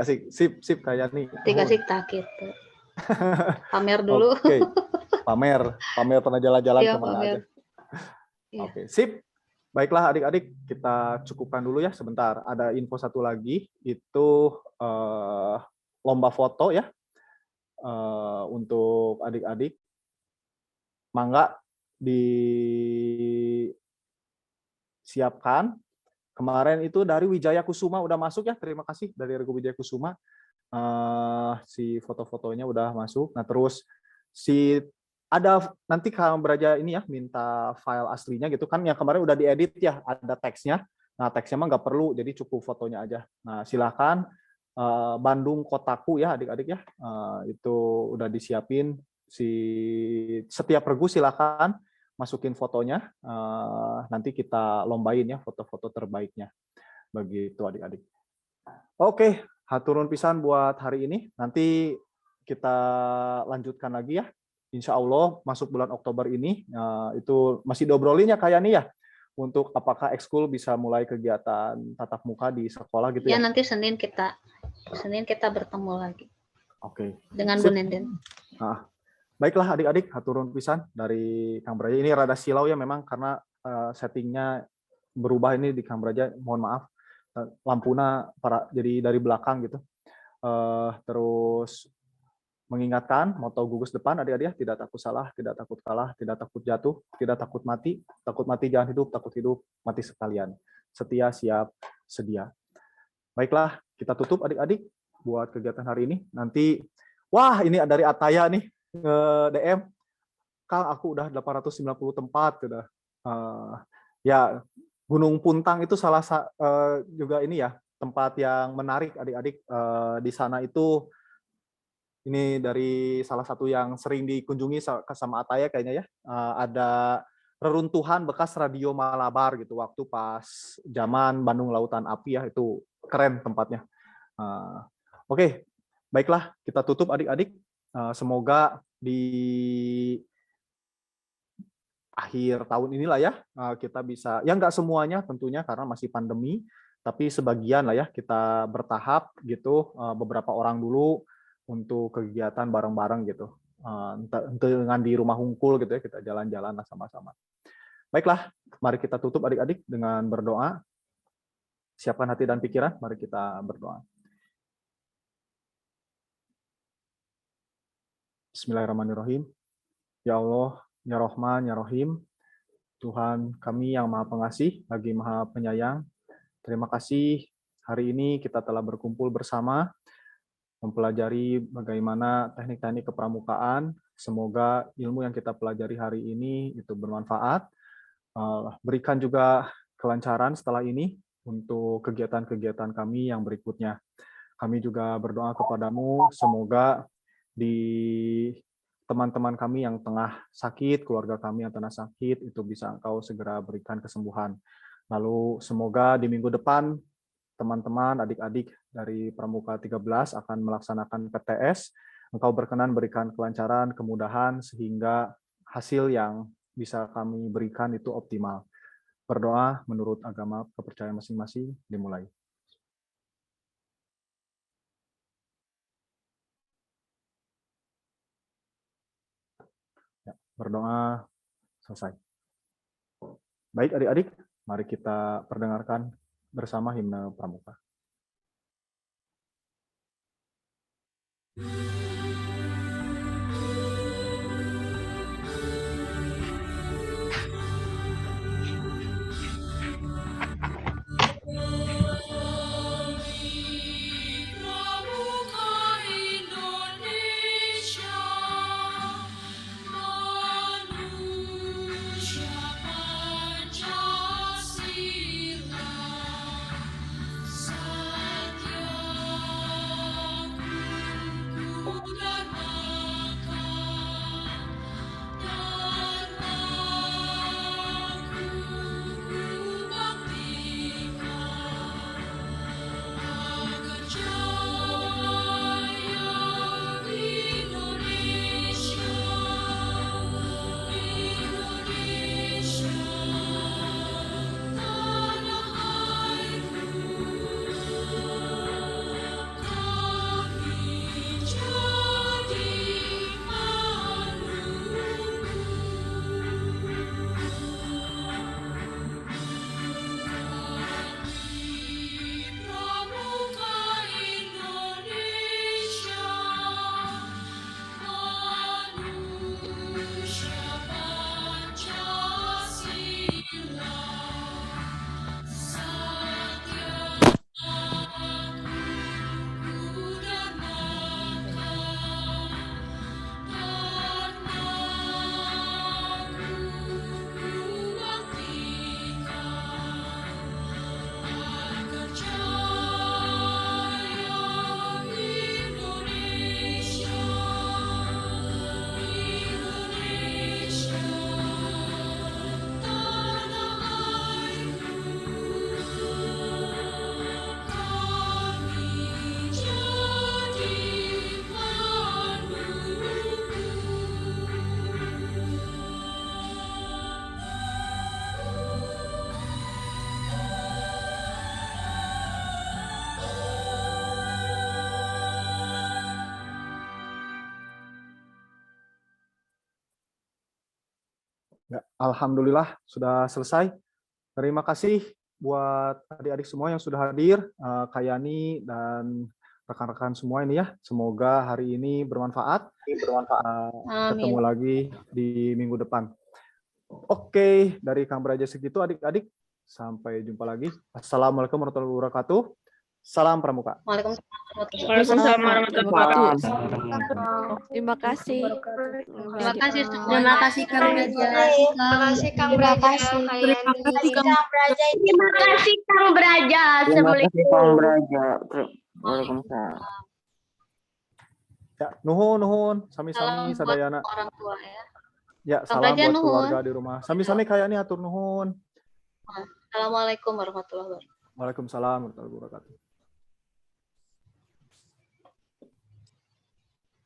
Sip kayak nih. Asik tak gitu. Pamer dulu. Oke. Pamer pernah jalan-jalan kemana aja. Iya. Oke, sip. Baiklah adik-adik, kita cukupkan dulu ya sebentar. Ada info satu lagi, itu lomba foto ya. Untuk adik-adik. Mangga disiapkan. Kemarin itu dari Wijaya Kusuma udah masuk ya. Terima kasih dari Regu Wijaya Kusuma. Si foto-fotonya udah masuk. Nah, terus ada nanti Kang Braja ini ya minta file aslinya gitu kan, yang kemarin udah diedit ya, ada teksnya. Nah, teksnya mah nggak perlu, jadi cukup fotonya aja. Nah, silakan Bandung Kotaku ya adik-adik ya, itu udah disiapin. Setiap regu silakan masukin fotonya, nanti kita lombain ya foto-foto terbaiknya, begitu adik-adik. Oke, haturun pisan buat hari ini. Nanti kita lanjutkan lagi ya. Insya Allah masuk bulan Oktober ini, itu masih diobrolin ya kayak nih ya, untuk apakah ekskul bisa mulai kegiatan tatap muka di sekolah gitu ya. Ya nanti Senin kita bertemu lagi. Oke. Dengan Bu Nenden. Baiklah adik-adik, haturun pisan dari Kang Braja. Ini rada silau ya memang karena settingnya berubah ini di Kang Braja, mohon maaf. Lampuna jadi dari belakang gitu. Terus mengingatkan moto gugus depan adik-adik, tidak takut salah, tidak takut kalah, tidak takut jatuh, tidak takut mati jangan hidup, takut hidup mati sekalian. Setia, siap, sedia. Baiklah, kita tutup adik-adik buat kegiatan hari ini. Nanti, ini dari Ataya nih, DM, Kang aku udah 890 tempat sudah. Ya, Gunung Puntang itu salah juga ini ya, tempat yang menarik adik-adik. Di sana itu ini dari salah satu yang sering dikunjungi sama Ataya kayaknya ya. Ada reruntuhan bekas radio Malabar gitu waktu pas zaman Bandung Lautan Api ya, itu keren tempatnya. Oke, baiklah kita tutup adik-adik. Semoga di akhir tahun inilah ya kita bisa, ya nggak semuanya tentunya karena masih pandemi, tapi sebagian lah ya kita bertahap gitu, beberapa orang dulu untuk kegiatan bareng-bareng gitu. dengan di rumah hungkul gitu ya, kita jalan-jalan sama-sama. Baiklah, mari kita tutup adik-adik dengan berdoa. Siapkan hati dan pikiran, mari kita berdoa. Bismillahirrahmanirrahim. Ya Allah, Ya Rahman, Ya Rahim, Tuhan kami yang Maha Pengasih, lagi Maha Penyayang. Terima kasih hari ini kita telah berkumpul bersama, mempelajari bagaimana teknik-teknik kepramukaan. Semoga ilmu yang kita pelajari hari ini itu bermanfaat. Berikan juga kelancaran setelah ini untuk kegiatan-kegiatan kami yang berikutnya. Kami juga berdoa kepadamu, semoga di teman-teman kami yang tengah sakit, keluarga kami yang tengah sakit, itu bisa Engkau segera berikan kesembuhan. Lalu semoga di minggu depan, teman-teman, adik-adik dari Pramuka 13 akan melaksanakan PTS. Engkau berkenan berikan kelancaran, kemudahan, sehingga hasil yang bisa kami berikan itu optimal. Berdoa menurut agama kepercayaan masing-masing, dimulai. Berdoa selesai. Baik adik-adik, mari kita perdengarkan bersama himne Pramuka. Ya, alhamdulillah sudah selesai. Terima kasih buat adik-adik semua yang sudah hadir, Kak Yani dan rekan-rekan semua ini ya. Semoga hari ini bermanfaat. Ketemu lagi di minggu depan. Oke, dari Kang Beraja segitu adik-adik. Sampai jumpa lagi. Assalamualaikum warahmatullahi wabarakatuh. Salam Pramuka. Waalaikumsalam warahmatullahi wabarakatuh. Terima kasih. Terima kasih semua. Terima kasih Kang Braja. Terima kasih Kang Braja. Terima kasih Kang Braja. Waalaikumsalam. Ya, nuhun, sami-sami Salam buat sadayana. orang tua ya. Ya, Kang salam Braja, buat nuhun. keluarga di rumah. Sami-sami kayak ini atur nuhun. Assalamualaikum warahmatullahi wabarakatuh. Waalaikumsalam warahmatullahi wabarakatuh.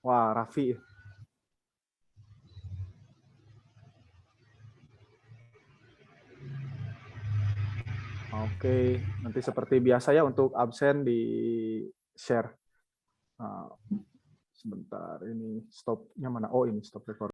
Wah, Raffi. Oke, nanti seperti biasa ya untuk absen di share. Sebentar, ini stopnya mana? Oh, ini stop record.